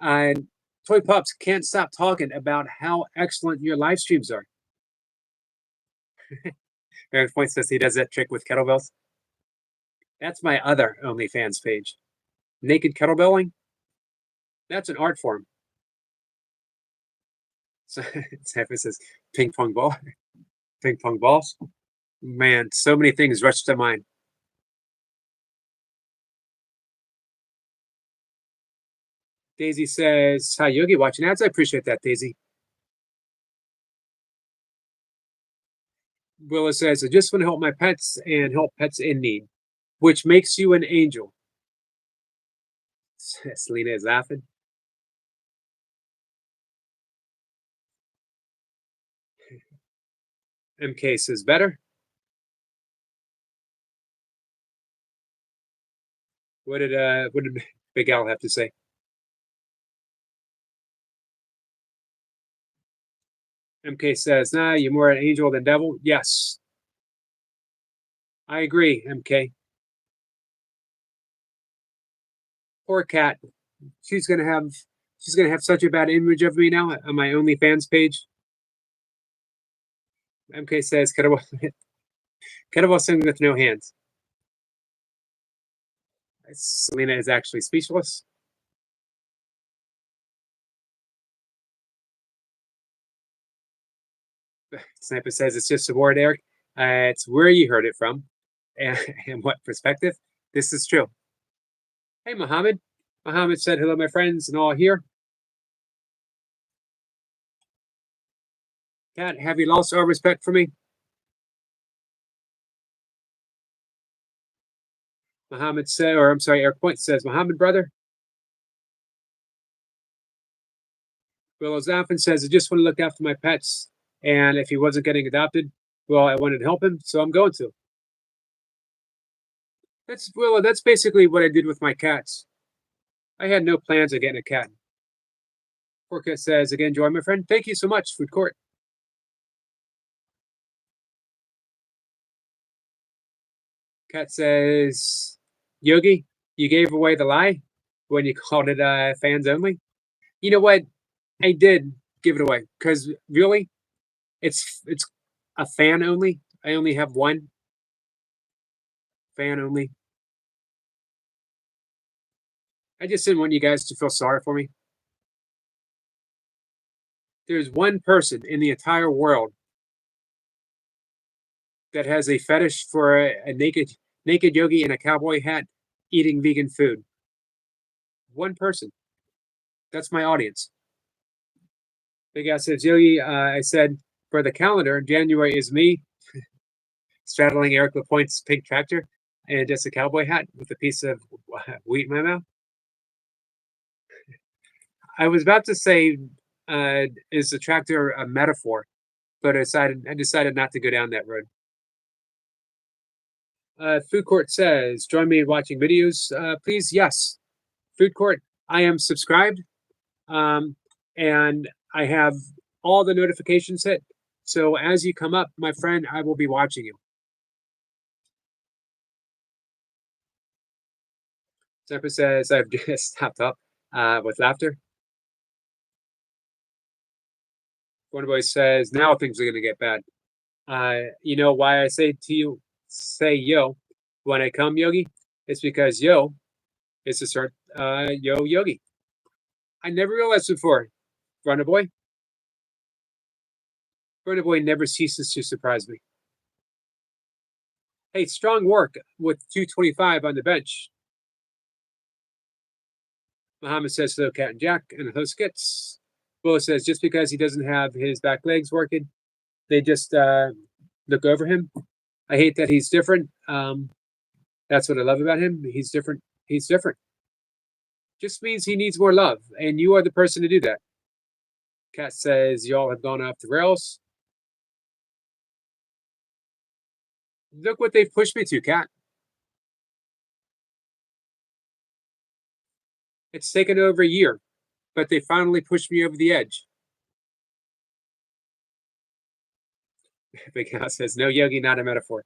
Toy Pups can't stop talking about how excellent your live streams are. Eric Point says he does that trick with kettlebells. That's my other OnlyFans page. Naked kettlebelling. That's an art form. So Zephyr says ping pong ball. Ping pong balls. Man, so many things rush to mind. Daisy says, hi, Yogi, watching ads. I appreciate that, Daisy. Willa says, I just want to help my pets and help pets in need, which makes you an angel. Selena is laughing. MK says, better. What did Big Al have to say? MK says, nah, you're more an angel than devil. Yes. I agree, MK. Poor Cat. She's gonna have such a bad image of me now on my OnlyFans page. MK says, Kettlebell swing with no hands. Selena is actually speechless. Sniper says it's just a word, Eric. It's where you heard it from and what perspective. This is true. Hey, Mohammed. Mohammed said, hello, my friends, and all here. Cat, have you lost all respect for me? Mohammed said, or I'm sorry, Eric Point says, Mohammed, brother. Willow Zaffin says, I just want to look after my pets. And if he wasn't getting adopted, well, I wanted to help him, so I'm going to. That's basically what I did with my cats. I had no plans of getting a cat. Porca says, again, Joy, my friend, thank you so much, Food Court. Cat says, Yogi, you gave away the lie when you called it fans only. You know what? I did give it away because really, it's a fan only. I only have one fan only. I just didn't want you guys to feel sorry for me. There's one person in the entire world that has a fetish for a naked yogi in a cowboy hat eating vegan food. One person. That's my audience. Big Ass says, Yogi, I said, for the calendar, January is me straddling Eric LaPointe's pink tractor and just a cowboy hat with a piece of wheat in my mouth. I was about to say, is the tractor a metaphor? But I decided not to go down that road. Food Court says, join me in watching videos, please. Yes. Food Court, I am subscribed, and I have all the notifications hit. So as you come up, my friend, I will be watching you. Zephyr says, I've just stopped up with laughter. Wonderboy says, now things are going to get bad. You know why I say yo when I come, Yogi? It's because yo is to start yo Yogi. I never realized before, Wonderboy. Wonderboy never ceases to surprise me. Hey, strong work with 225 on the bench. Muhammad says hello, Cat and Jack, and hello, Skits. Willow says just because he doesn't have his back legs working, they just look over him. I hate that he's different. That's what I love about him. He's different. He's different. Just means he needs more love, and you are the person to do that. Cat says y'all have gone off the rails. Look what they've pushed me to, Cat. It's taken over a year, but they finally pushed me over the edge. Big Al says, no, Yogi, not a metaphor.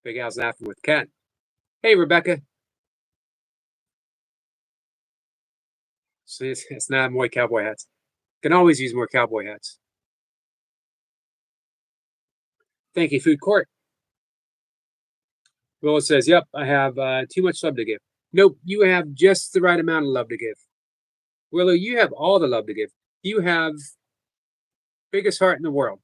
Big Al's laughing with Cat. Hey, Rebecca. So it's not more cowboy hats. Can always use more cowboy hats. Thank you, Food Court. Willow says, yep, I have too much love to give. Nope, you have just the right amount of love to give. Willow, you have all the love to give. You have biggest heart in the world.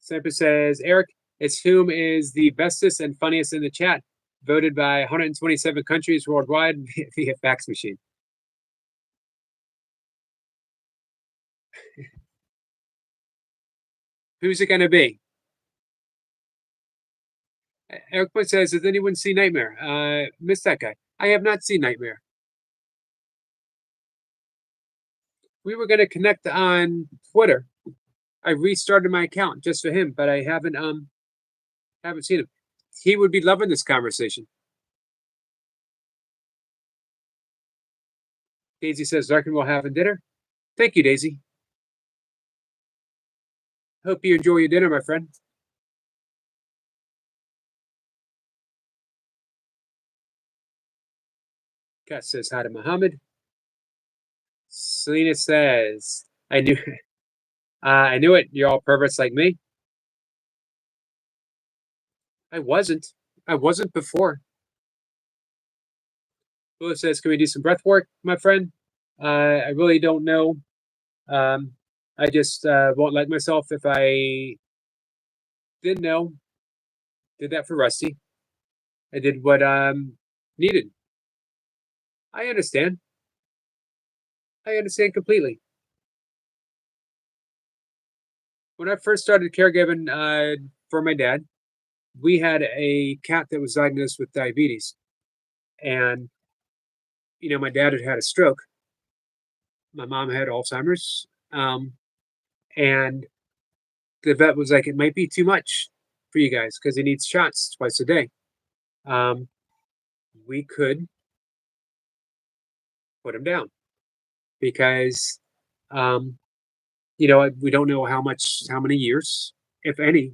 Samper says, Eric, it's whom is the bestest and funniest in the chat, voted by 127 countries worldwide via fax machine. Who's it going to be? Eric Point says, has anyone seen Nightmare? Missed that guy. I have not seen Nightmare. We were going to connect on Twitter. I restarted my account just for him, but I haven't seen him. he would be loving this conversation. Daisy says, Larkin will have a dinner. Thank you, Daisy. Hope you enjoy your dinner, my friend. Kat says hi to Muhammad. Selena says, I knew it. You're all perverts like me. I wasn't. I wasn't before. Willis says, can we do some breath work, my friend? I really don't know. I just won't let myself if I didn't know. Did that for Rusty. I did what needed. I understand. I understand completely. When I first started caregiving for my dad, we had a cat that was diagnosed with diabetes. And, my dad had had a stroke. My mom had Alzheimer's. And the vet was like, it might be too much for you guys because he needs shots twice a day. We could put him down because, we don't know how many years, if any,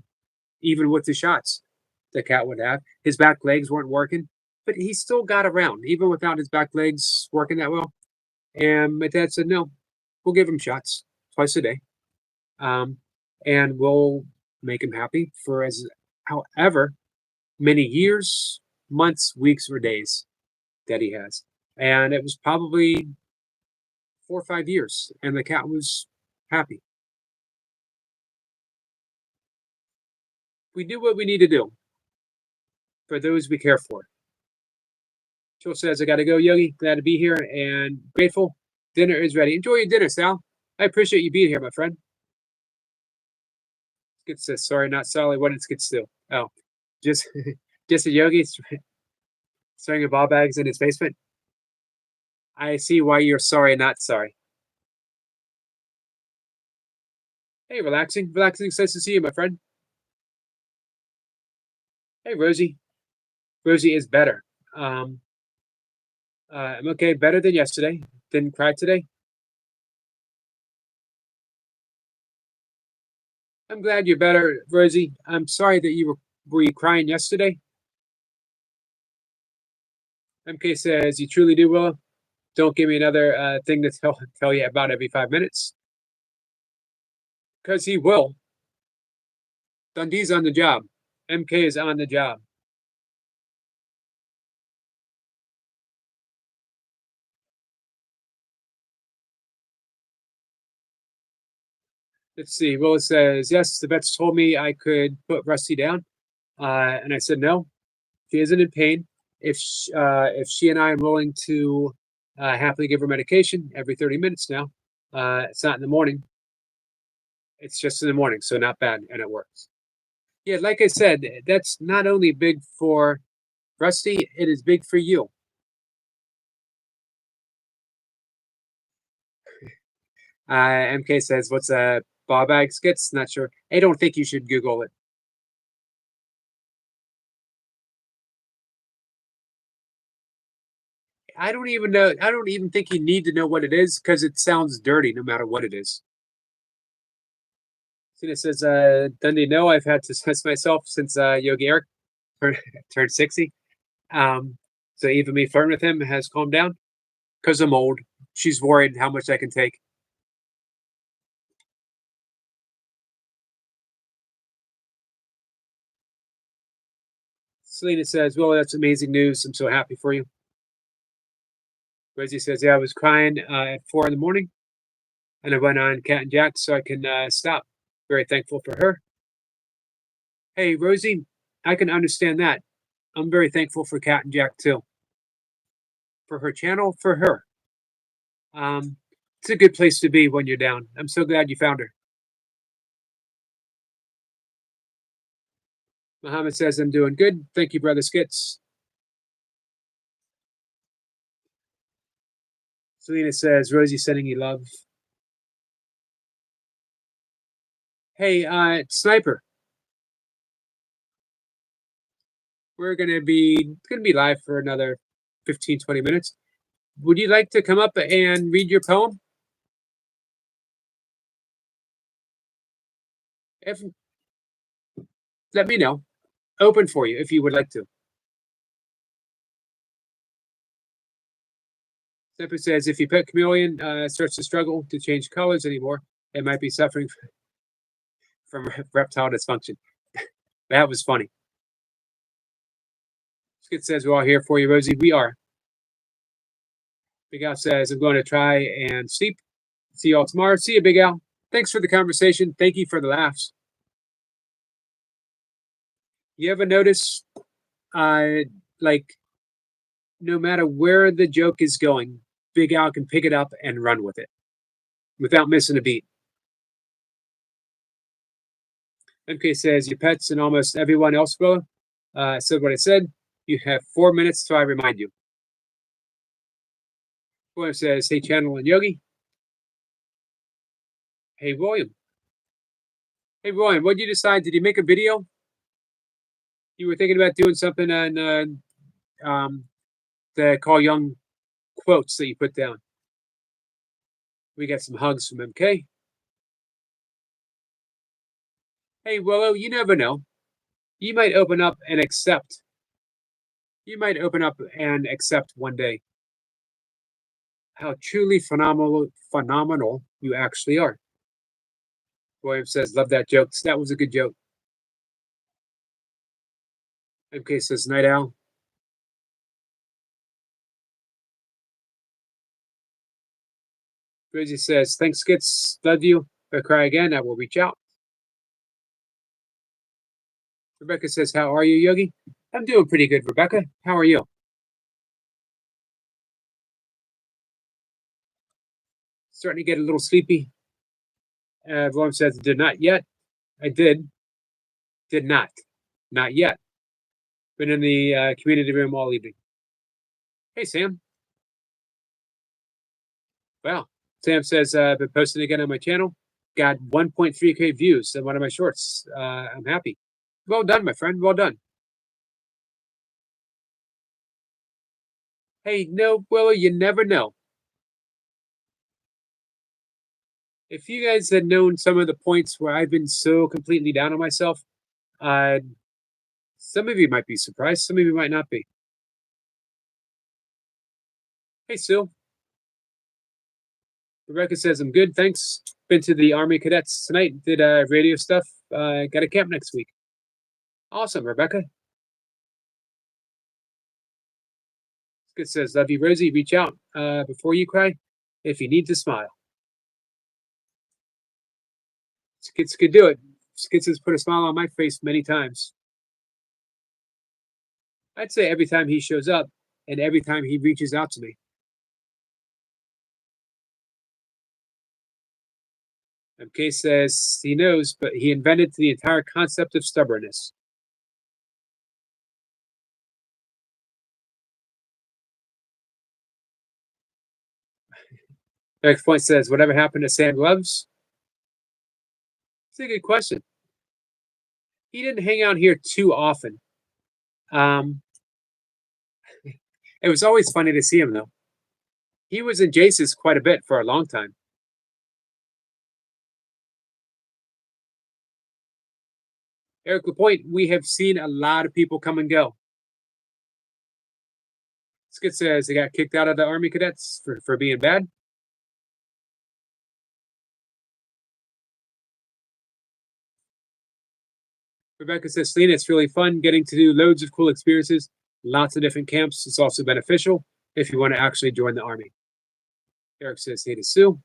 even with the shots the cat would have. His back legs weren't working, but he still got around even without his back legs working that well. And my dad said, no, we'll give him shots twice a day. And we'll make him happy for however many years, months, weeks, or days that he has. And it was probably 4 or 5 years, and the cat was happy. We do what we need to do for those we care for. Jill says, I got to go, Yogi. Glad to be here and grateful. Dinner is ready. Enjoy your dinner, Sal. I appreciate you being here, my friend. Skid says, sorry, not sorry. What did Skid do? Oh, just a Yogi throwing a ball bags in his basement. I see why you're sorry, not sorry. Hey, relaxing. Relaxing. Nice to see you, my friend. Hey, Rosie. Rosie is better. I'm okay. Better than yesterday. Didn't cry today. I'm glad you're better, Rosie. I'm sorry that were you crying yesterday? MK says, you truly do, Willa. Don't give me another thing to tell you about every 5 minutes. Because he will. Dundee's on the job. MK is on the job. Let's see. Willa says, yes, the vets told me I could put Rusty down. And I said, no, she isn't in pain. If she and I am willing to happily give her medication every 30 minutes now, it's not in the morning. It's just in the morning, so not bad, and it works. Yeah, like I said, that's not only big for Rusty, it is big for you. MK says, what's a ball bag skits? Not sure. I don't think you should Google it. I don't even know. I don't even think you need to know what it is because it sounds dirty no matter what it is. Tina says, Dundee, no, I've had to test myself since Yogi Eric turned 60. So even me flirting with him has calmed down because I'm old. She's worried how much I can take. Selena says, well, that's amazing news. I'm so happy for you. Rosie says, yeah, I was crying at 4 in the morning and I went on Cat and Jack so I can stop. Very thankful for her. Hey, Rosie, I can understand that. I'm very thankful for Cat and Jack too. For her channel, for her. It's a good place to be when you're down. I'm so glad you found her. Muhammad says, I'm doing good. Thank you, Brother Skits. Selena says, Rosie sending you love. Hey, Sniper. We're gonna be live for another 15, 20 minutes. Would you like to come up and read your poem? If let me know. Open for you if you would like to. Simply says, if your pet chameleon starts to struggle to change colors anymore, it might be suffering from reptile dysfunction. That was funny. Skid says, we're all here for you, Rosie. We are. Big Al says, I'm going to try and sleep. See you all tomorrow. See you, Big Al. Thanks for the conversation. Thank you for the laughs. You ever notice, like, no matter where the joke is going, Big Al can pick it up and run with it without missing a beat. MK says, your pets and almost everyone else, bro, said what I said. You have 4 minutes till I remind you. William says, hey, Channel and Yogi. Hey, William. Hey, William, what did you decide? Did you make a video? You were thinking about doing something on the Carl Jung quotes that you put down. We got some hugs from MK. Hey, Willow, you never know. You might open up and accept. You might open up and accept one day how truly phenomenal you actually are. William says, love that joke. That was a good joke. MK says, night owl. Rosie says, thanks, Skits. Love you. If I cry again, I will reach out. Rebecca says, how are you, Yogi? I'm doing pretty good, Rebecca. How are you? Starting to get a little sleepy. William says, did not yet. I did. Did not. Not yet. Been in the community room all evening. Hey, Sam. Wow. Sam says, I've been posting again on my channel. Got 1.3K views in one of my shorts. I'm happy. Well done, my friend. Well done. Hey, no, Willow, you never know. If you guys had known some of the points where I've been so completely down on myself, some of you might be surprised. Some of you might not be. Hey, Sue. Rebecca says, I'm good, thanks. Been to the Army Cadets tonight, did radio stuff. Got a camp next week. Awesome, Rebecca. Skid says, love you, Rosie. Reach out before you cry if you need to smile. Skids could do it. Skids has put a smile on my face many times. I'd say every time he shows up and every time he reaches out to me. MK says he knows, but he invented the entire concept of stubbornness. Next point says, whatever happened to Sam Gloves? It's a good question. He didn't hang out here too often. It was always funny to see him, though. He was in Jace's quite a bit for a long time. Eric Lapointe, we have seen a lot of people come and go. Skid says they got kicked out of the Army Cadets for being bad. Rebecca says, Selena, it's really fun getting to do loads of cool experiences, lots of different camps. It's also beneficial if you want to actually join the Army. Eric says, hey to Sue.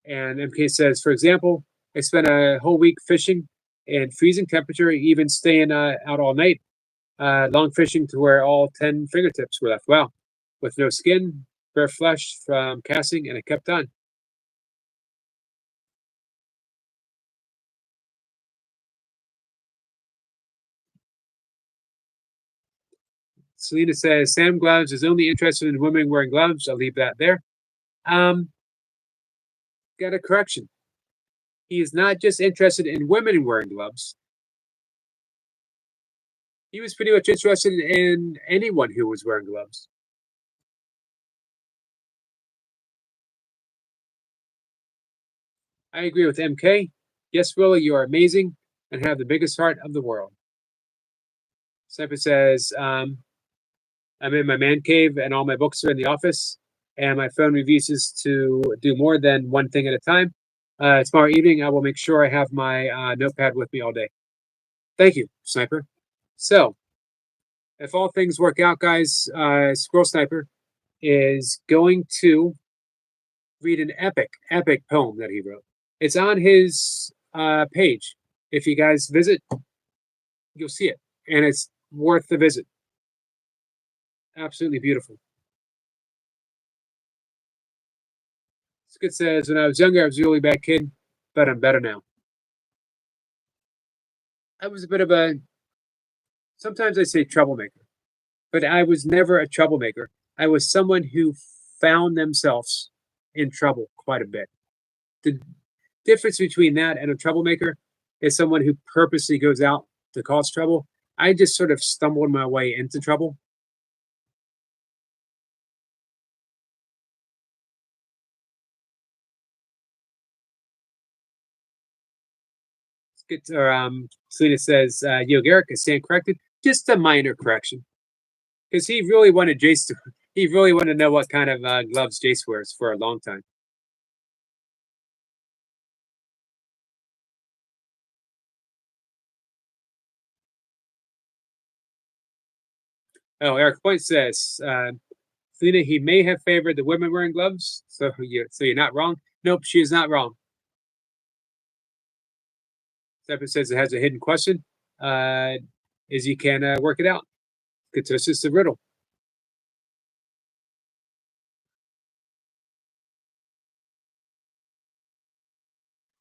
And MK says, for example, I spent a whole week fishing in freezing temperature, even staying out all night, long fishing to where all 10 fingertips were left. Wow. With no skin, bare flesh from casting, and it kept on. Selena says, Sam Gloves is only interested in women wearing gloves. I'll leave that there. Got a correction. He is not just interested in women wearing gloves. He was pretty much interested in anyone who was wearing gloves. I agree with MK. Yes, Willie, you are amazing and have the biggest heart of the world. Sniper says, I'm in my man cave and all my books are in the office, and my phone refuses to do more than one thing at a time. Tomorrow evening, I will make sure I have my notepad with me all day. Thank you, Sniper. So, if all things work out, guys, Squirrel Sniper is going to read an epic poem that he wrote. It's on his page. If you guys visit, you'll see it, and it's worth the visit. Absolutely beautiful. Skid says, when I was younger, I was a really bad kid, but I'm better now. I was a bit of a, sometimes I say troublemaker, but I was never a troublemaker. I was someone who found themselves in trouble quite a bit. The difference between that and a troublemaker is someone who purposely goes out to cause trouble. I just sort of stumbled my way into trouble. Selena says, Yo, Garrick is stand corrected. Just a minor correction. Because he really wanted Jace to, he really wanted to know what kind of gloves Jace wears for a long time. Oh, Eric Point says, Selena, he may have favored the women wearing gloves, so you're not wrong. Nope, she is not wrong. Stephen says it has a hidden question. Is you can work it out. It's just a riddle.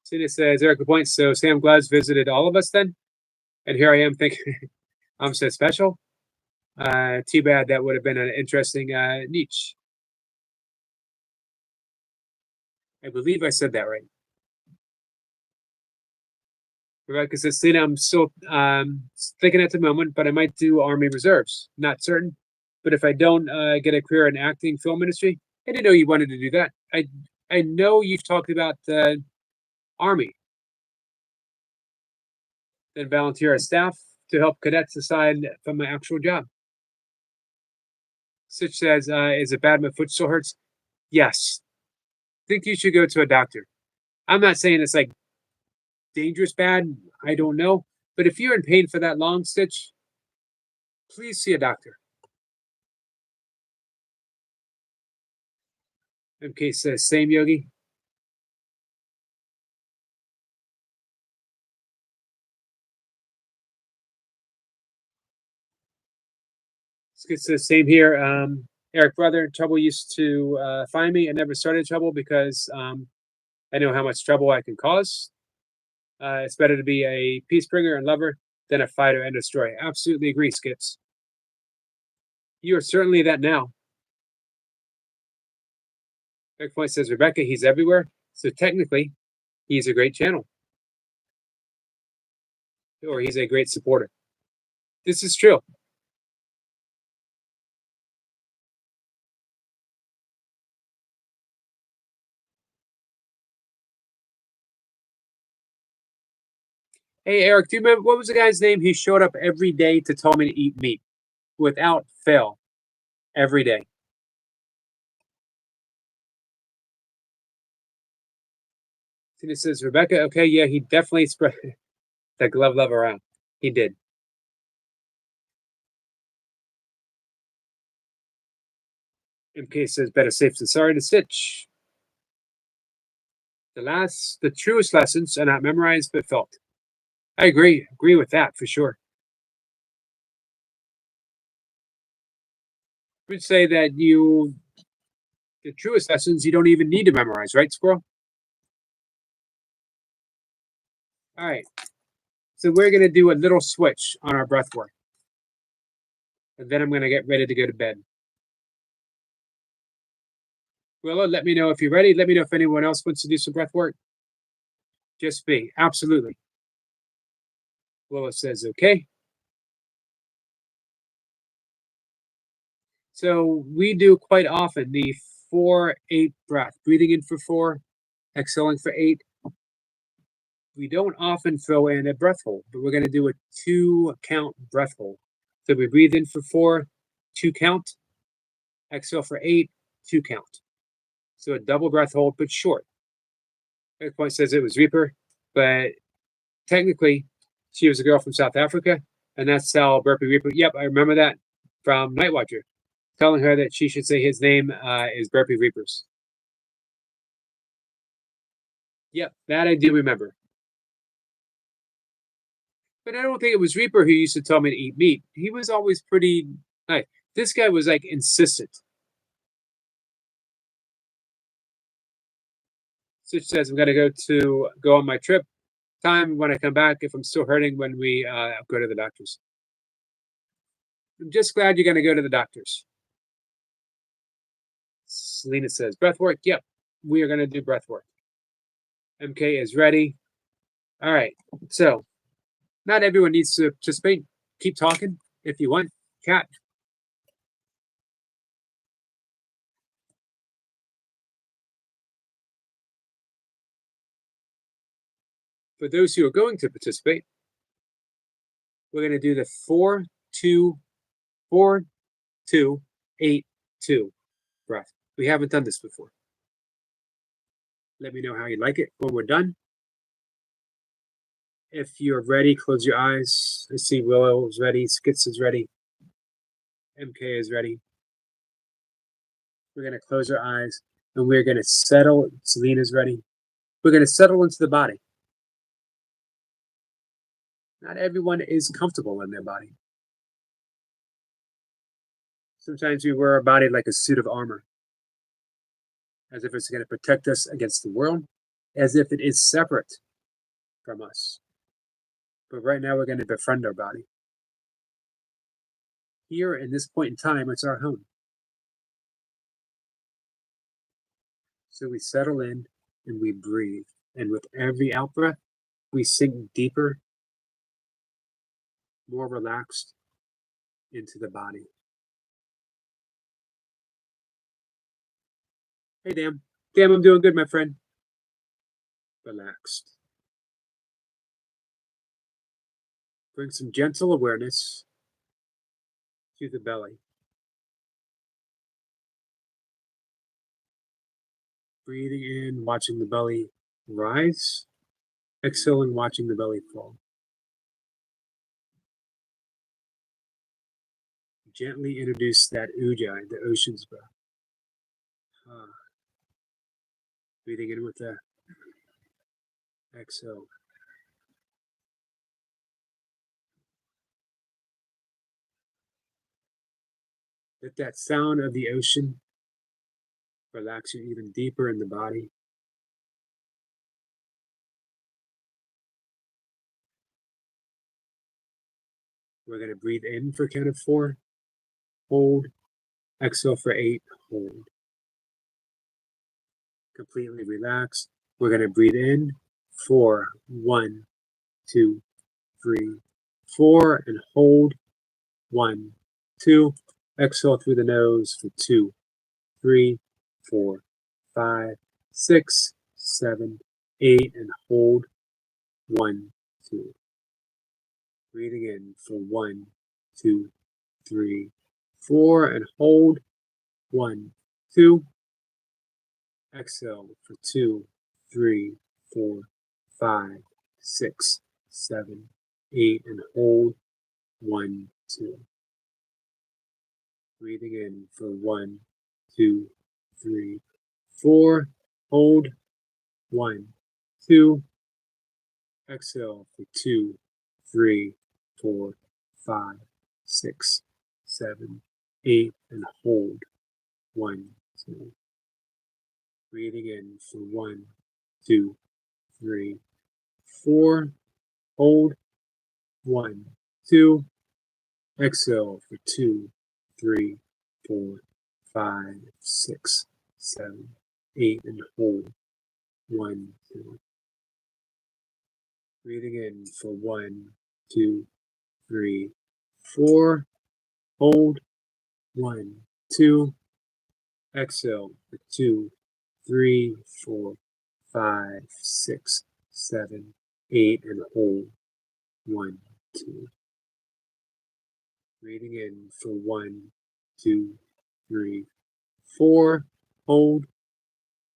Selena says, Eric Point, so Sam Glass visited all of us then? And here I am thinking, I'm so special. Too bad, that would have been an interesting niche. I believe I said that right. Rebecca says, Selena, I'm still thinking at the moment, but I might do Army Reserves. Not certain. But if I don't get a career in acting, film industry, I didn't know you wanted to do that. I know you've talked about Army. Then volunteer as staff to help cadets aside from my actual job. Sitch says, is it bad my foot still hurts? Yes. Think you should go to a doctor. I'm not saying it's like dangerous bad. I don't know. But if you're in pain for that long, Stitch, please see a doctor. MK says, same, Yogi. Skid says, same here. Eric, brother, trouble used to find me. I never started trouble because I know how much trouble I can cause. It's better to be a peace bringer and lover than a fighter and destroyer. Absolutely agree, Skips. You are certainly that now. Eric Point says, Rebecca, he's everywhere. So technically, he's a great channel. Or he's a great supporter. This is true. Hey, Eric, do you remember what was the guy's name? He showed up every day to tell me to eat meat without fail every day. Tina says, Rebecca, okay, yeah, he definitely spread that glove love around. He did. MK says, better safe than sorry to Stitch. The truest lessons are not memorized but felt. I agree with that for sure. I would say that the truest lessons you don't even need to memorize, right, Squirrel? All right. So we're going to do a little switch on our breath work. And then I'm going to get ready to go to bed. Willow, let me know if you're ready. Let me know if anyone else wants to do some breath work. Just B. Absolutely. Willis says, okay. So we do quite often the 4-8 breath, breathing in for 4, exhaling for 8. We don't often throw in a breath hold, but we're going to do a 2-count breath hold. So we breathe in for 4, 2 count, exhale for 8, 2 count. So a double breath hold, but short. Point says it was Reaper, but technically she was a girl from South Africa, and that's how Burpee Reaper. Yep, I remember that from Night Watcher, telling her that she should say his name is Burpee Reapers. Yep, that I do remember. But I don't think it was Reaper who used to tell me to eat meat. He was always pretty nice. This guy was like insistent. Stitch says I'm gonna go on my trip. Time when I come back if I'm still hurting when we go to the doctors. I'm just glad you're gonna go to the doctors. Selena says breath work. Yep, we are gonna do breath work. MK is ready. All right, so not everyone needs to participate. Keep talking if you want. Cat. For those who are going to participate, we're going to do the 4, 2, 4, 2, 8, 2 breath. We haven't done this before. Let me know how you like it when we're done. If you're ready, close your eyes. I see Willow is ready. Skits is ready. MK is ready. We're going to close our eyes and we're going to settle. Selena's ready. We're going to settle into the body. Not everyone is comfortable in their body. Sometimes we wear our body like a suit of armor, as if it's going to protect us against the world, as if it is separate from us. But right now we're going to befriend our body. Here in this point in time, it's our home. So we settle in and we breathe. And with every out breath, we sink deeper, more relaxed into the body. Hey, Dan. Dan, I'm doing good, my friend. Relaxed. Bring some gentle awareness to the belly. Breathing in, watching the belly rise. Exhaling, watching the belly fall. Gently introduce that ujjayi, the ocean's breath. Breathing in with the exhale. Let that sound of the ocean relax you even deeper in the body. We're going to breathe in for count of 4, hold, exhale for 8, hold. Completely relaxed. We're going to breathe in for 1, 2, 3, 4, and hold 1, 2. Exhale through the nose for 2, 3, 4, 5, 6, 7, 8, and hold 1, 2. Breathing in for 1, 2, 3, 4, and hold 1, 2. Exhale for 2, 3, 4, 5, 6, 7, 8, and hold 1, 2. Breathing in for 1, 2, 3, 4. Hold 1, 2. Exhale for 2, 3, 4, 5, 6, 7, 8, and hold 1, 2. Breathing in for 1, 2, 3, 4. Hold 1, 2. Exhale for 2, 3, 4, 5, 6, 7, 8, and hold 1, 2. Breathing in for 1, 2, 3, 4. Hold. 1, 2. Exhale for 2, 3, 4, 5, 6, 7, 8, and hold. 1, 2. Breathing in for 1, 2, 3, 4. Hold.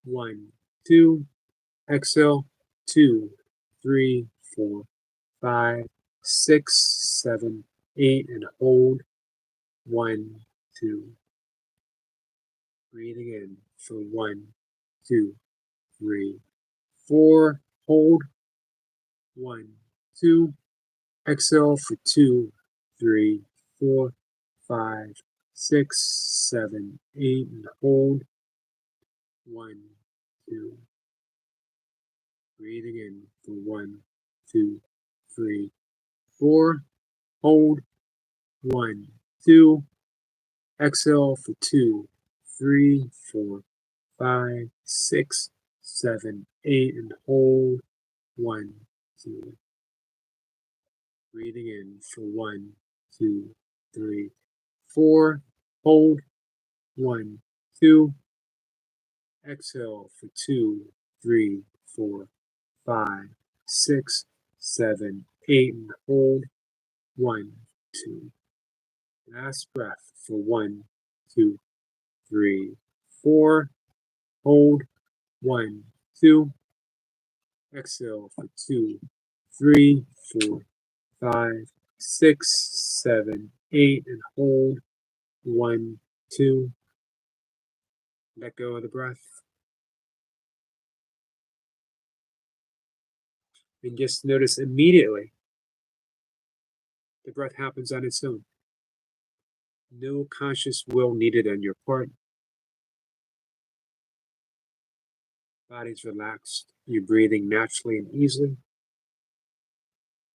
1, 2. Exhale. 2, 3, 4, 5, 6, 7, 8, and hold. 1, 2. Breathing in for 1, 2, 3, 4. Hold. 1, 2. Exhale for 2, 3, 4, 5, 6, 7, 8, and hold. 1, 2. Breathing in for 1, 2, 3, 4. Hold. 1, 2. Exhale for 2, 3, 4, 5, 6, 7, 8, and hold. 1, 2. Breathing in for 1, 2, 3, 4. Hold. 1, 2. Exhale for 2, 3, 4, 5, 6, 7, 8, and hold. 1, 2. Last breath for 1, 2, 3, 4. Hold. 1, 2. Exhale for 2, 3, 4, 5, 6, 7, 8, and hold. 1, 2. Let go of the breath. And just notice immediately the breath happens on its own. No conscious will needed on your part. Body's relaxed. You're breathing naturally and easily.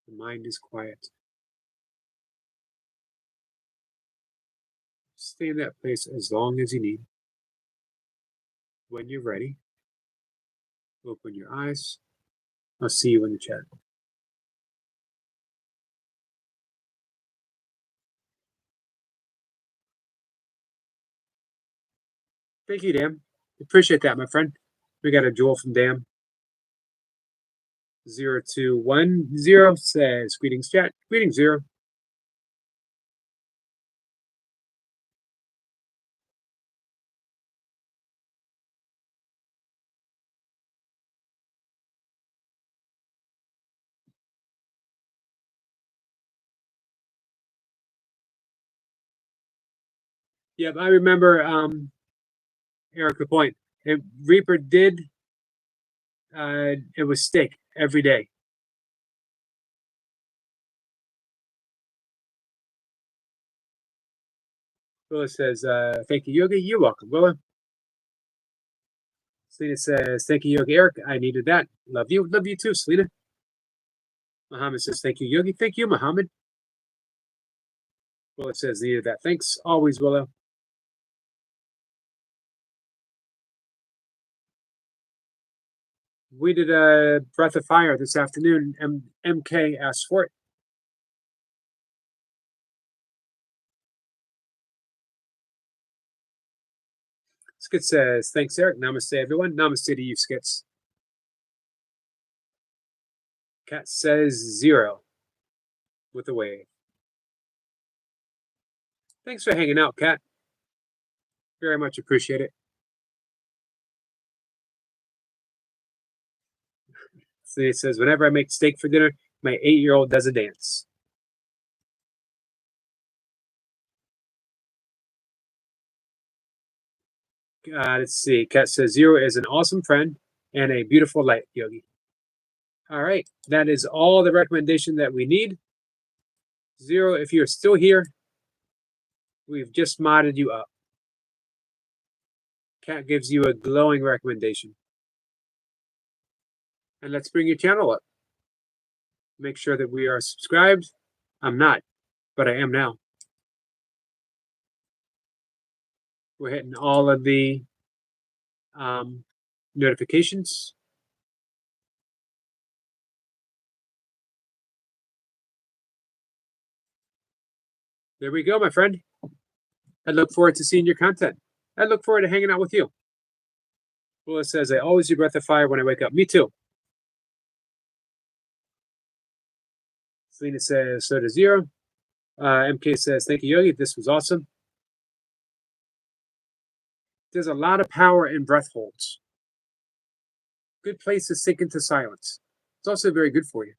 The mind is quiet. Stay in that place as long as you need. When you're ready, open your eyes. I'll see you in the chat. Thank you, Dan. Appreciate that, my friend. We got a jewel from Dan. 0210 says, greetings, chat. Greetings, Zero. Yep, I remember Eric the point. Reaper did it was steak every day. Willa says, thank you, Yogi. You're welcome, Willa. Selena says, thank you, Yogi. Eric, I needed that. Love you. Love you too, Selena. Muhammad says, thank you, Yogi. Thank you, Muhammad. Willa says, needed that. Thanks. Always, Willa. We did a Breath of Fire this afternoon. MK asked for it. Skit says, thanks, Eric. Namaste, everyone. Namaste to you, Skits. Cat says 0 with a wave. Thanks for hanging out, Cat. Very much appreciate it. So it says, whenever I make steak for dinner, my 8-year-old does a dance. Let's see. Kat says, 0 is an awesome friend and a beautiful light, Yogi. All right. That is all the recommendation that we need. 0, if you're still here, we've just modded you up. Kat gives you a glowing recommendation. And let's bring your channel up. Make sure that we are subscribed. I'm not, but I am now. We're hitting all of the notifications. There we go, my friend. I look forward to seeing your content. I look forward to hanging out with you. Willis says, I always do breath of fire when I wake up. Me too. Selena says, so does Zero. MK says, thank you, Yogi. This was awesome. There's a lot of power in breath holds. Good place to sink into silence. It's also very good for you.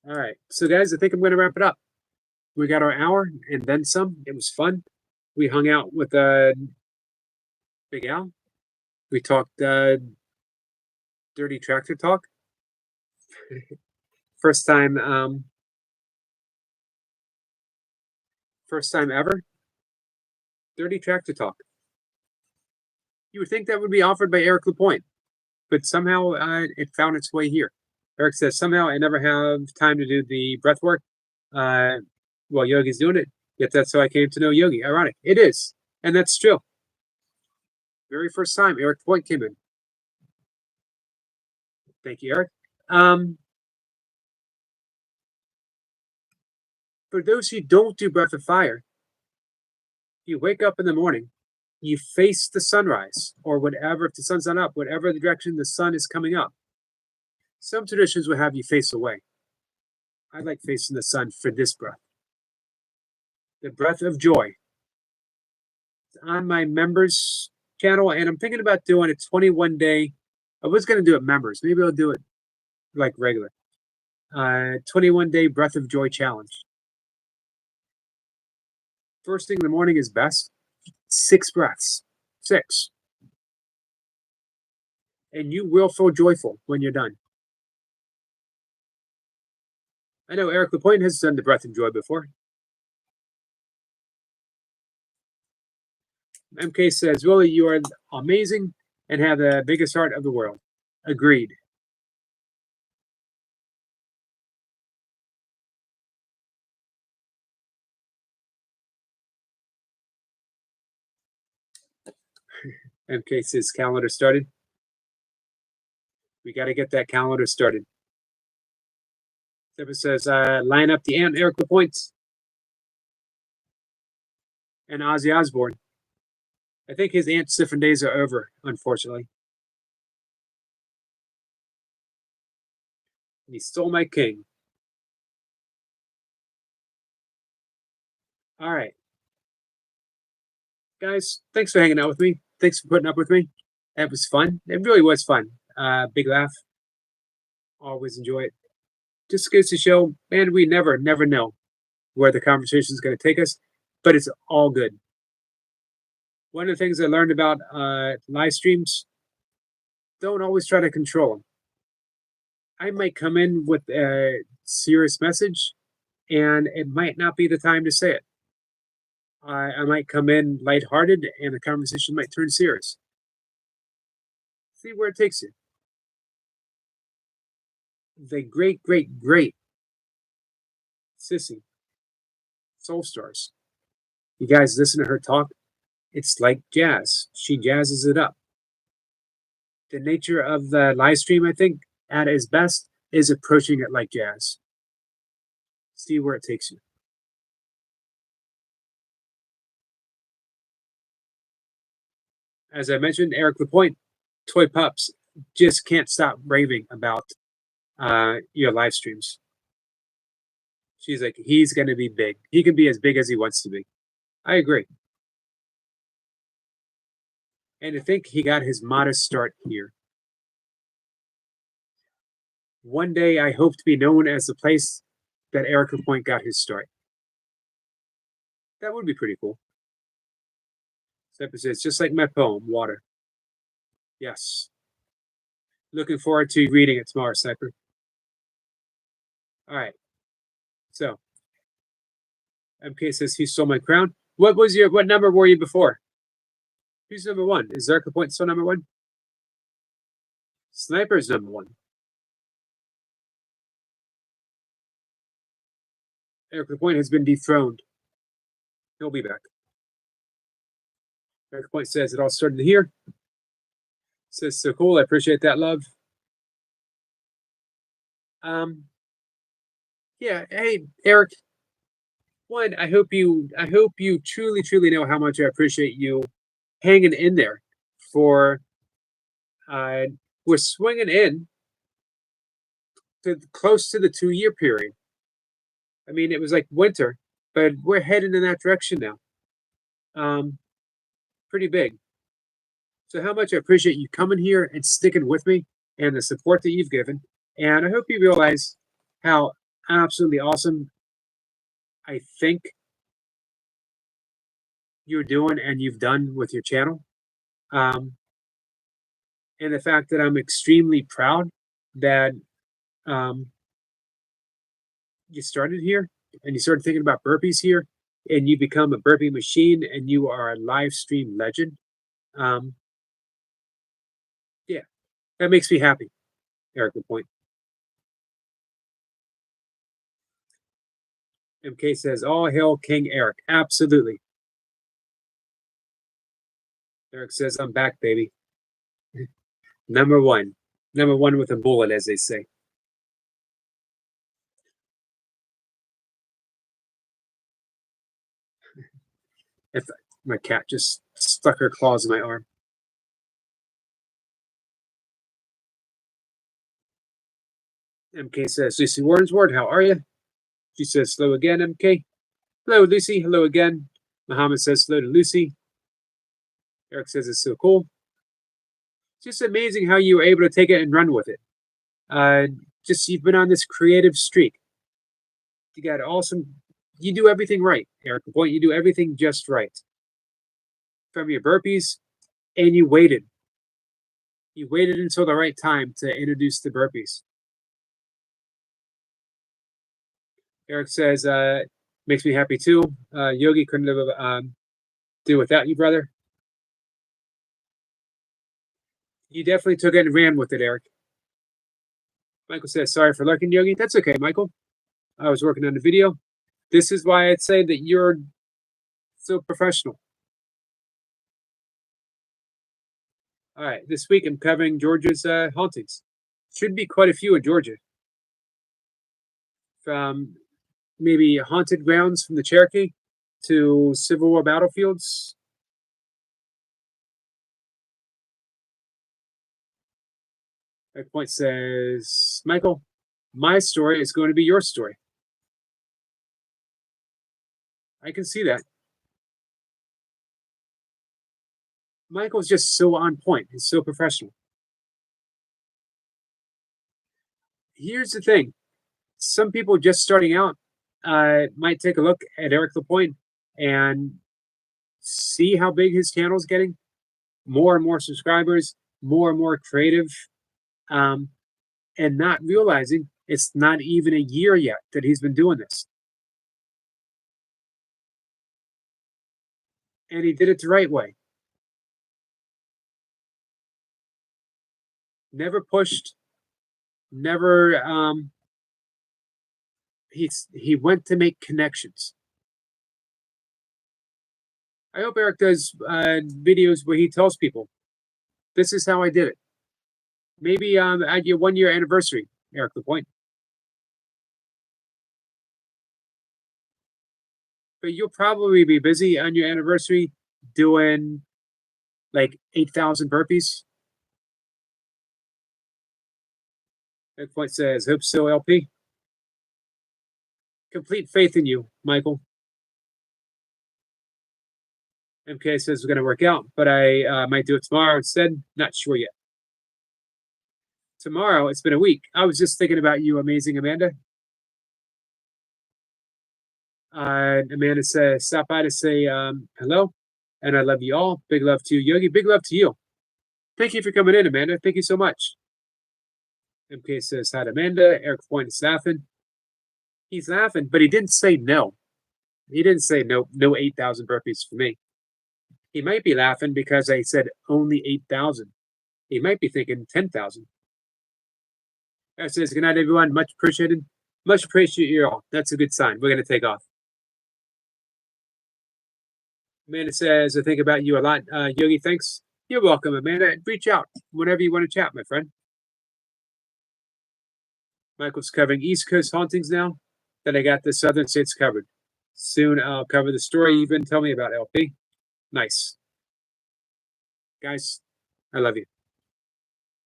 All right. So, guys, I think I'm going to wrap it up. We got our hour and then some. It was fun. We hung out with Big Al. We talked dirty tractor talk. First time ever. Dirty tractor talk. You would think that would be offered by Eric Lapointe, but somehow it found its way here. Eric says, somehow I never have time to do the breath work while Yogi's doing it. Yet that's how I came to know Yogi. Ironic. It is. And that's true. Very first time Eric Lapointe came in. Thank you, Eric. For those who don't do breath of fire, you wake up in the morning, you face the sunrise, or whatever, if the sun's not up, whatever the direction the sun is coming up. Some traditions will have you face away. I like facing the sun for this breath. The breath of joy. It's on my members channel, and I'm thinking about doing a 21-day. I was going to do it members. Maybe I'll do it like regular. 21-day breath of joy challenge. First thing in the morning is best. 6 breaths. 6. And you will feel joyful when you're done. I know Eric Lapointe has done the breath of joy before. MK says, Willie, you are amazing and have the biggest heart of the world. Agreed. MK says, calendar started. We got to get that calendar started. Stephen says, line up the Aunt Eric Lapointe and Ozzy Osbourne. I think his Aunt Stiffen days are over, unfortunately. And he stole my king. All right. Guys, thanks for hanging out with me. Thanks for putting up with me. That was fun. It really was fun. Big laugh. Always enjoy it. Just goes to show, man, we never know where the conversation is going to take us, but it's all good. One of the things I learned about live streams, don't always try to control them. I might come in with a serious message, and it might not be the time to say it. I might come in lighthearted, and the conversation might turn serious. See where it takes you. The great Sissy, Soul Stars. You guys listen to her talk. It's like jazz. She jazzes it up. The nature of the live stream, I think, at its best, is approaching it like jazz. See where it takes you. As I mentioned, Eric Lapointe, Toy Pups, just can't stop raving about your live streams. She's like, he's going to be big. He can be as big as he wants to be. I agree. And I think he got his modest start here. One day, I hope to be known as the place that Eric Lapointe got his start. That would be pretty cool. It's just like my poem, Water. Yes. Looking forward to reading it tomorrow, Sniper. All right. So, MK says he stole my crown. What number were you before? Who's number 1? Is Eric Lapointe still number 1? Sniper's number 1. Eric Lapointe has been dethroned. He'll be back. Eric Point says it all started here. Says so cool. I appreciate that, love. Yeah. Hey, Eric. One, I hope you truly know how much I appreciate you hanging in there for. We're swinging in to close to the 2-year period. I mean, it was like winter, but we're heading in that direction now. Pretty big. So how much I appreciate you coming here and sticking with me and the support that you've given. And I hope you realize how absolutely awesome I think you're doing and you've done with your channel. And the fact that I'm extremely proud that you started here and you started thinking about burpees here and you become a burpee machine and you are a live stream legend. Yeah, that makes me happy, Eric Lapointe. MK says, all hail King Eric. Absolutely. Eric says, I'm back, baby. Number one with a bullet, as they say. If my cat just stuck her claws in my arm. MK says, Lucy Warrensward, how are you? She says, hello again, MK. Hello, Lucy. Hello again. Muhammad says, hello to Lucy. Eric says, it's so cool. It's just amazing how you were able to take it and run with it. You've been on this creative streak. You got awesome. You do everything right, Eric Lapointe. You do everything just right. From your burpees, and you waited. You waited until the right time to introduce the burpees. Eric says, makes me happy too. Yogi couldn't have do without you, brother. You definitely took it and ran with it, Eric. Michael says, sorry for lurking, Yogi. That's okay, Michael. I was working on the video. This is why I'd say that you're so professional. All right, this week I'm covering Georgia's hauntings. Should be quite a few in Georgia. From maybe haunted grounds from the Cherokee to Civil War battlefields. That point says, Michael, my story is going to be your story. I can see that. Michael's just so on point. He's so professional. Here's the thing. Some people just starting out might take a look at Eric Lapointe and see how big his channel is getting. More and more subscribers, more and more creative, and not realizing it's not even a year yet that he's been doing this. And he did it the right way. Never pushed, never he went to make connections. I hope Eric does videos where he tells people, this is how I did it. Maybe at your 1-year anniversary, Eric Lapointe. But you'll probably be busy on your anniversary doing like 8,000 burpees. Eric Point says, hope so, LP. Complete faith in you, Michael. MK says we're going to work out, but I might do it tomorrow instead. Not sure yet. Tomorrow, it's been a week. I was just thinking about you, amazing Amanda. Amanda says, stop by to say hello, and I love you all. Big love to you, Yogi. Big love to you. Thank you for coming in, Amanda. Thank you so much. MK says hi to Amanda. Eric Point is laughing. He's laughing, but he didn't say no. He didn't say no 8,000 burpees for me. He might be laughing because I said only 8,000. He might be thinking 10,000. That says, good night, everyone. Much appreciated. Much appreciate you all. That's a good sign. We're going to take off. Amanda says, I think about you a lot. Yogi, thanks. You're welcome, Amanda. Reach out whenever you want to chat, my friend. Michael's covering East Coast hauntings now. Then I got the Southern states covered. Soon I'll cover the story you've been telling me about, LP. Nice. Guys, I love you.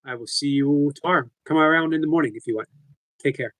I will see you tomorrow. Come around in the morning if you want. Take care.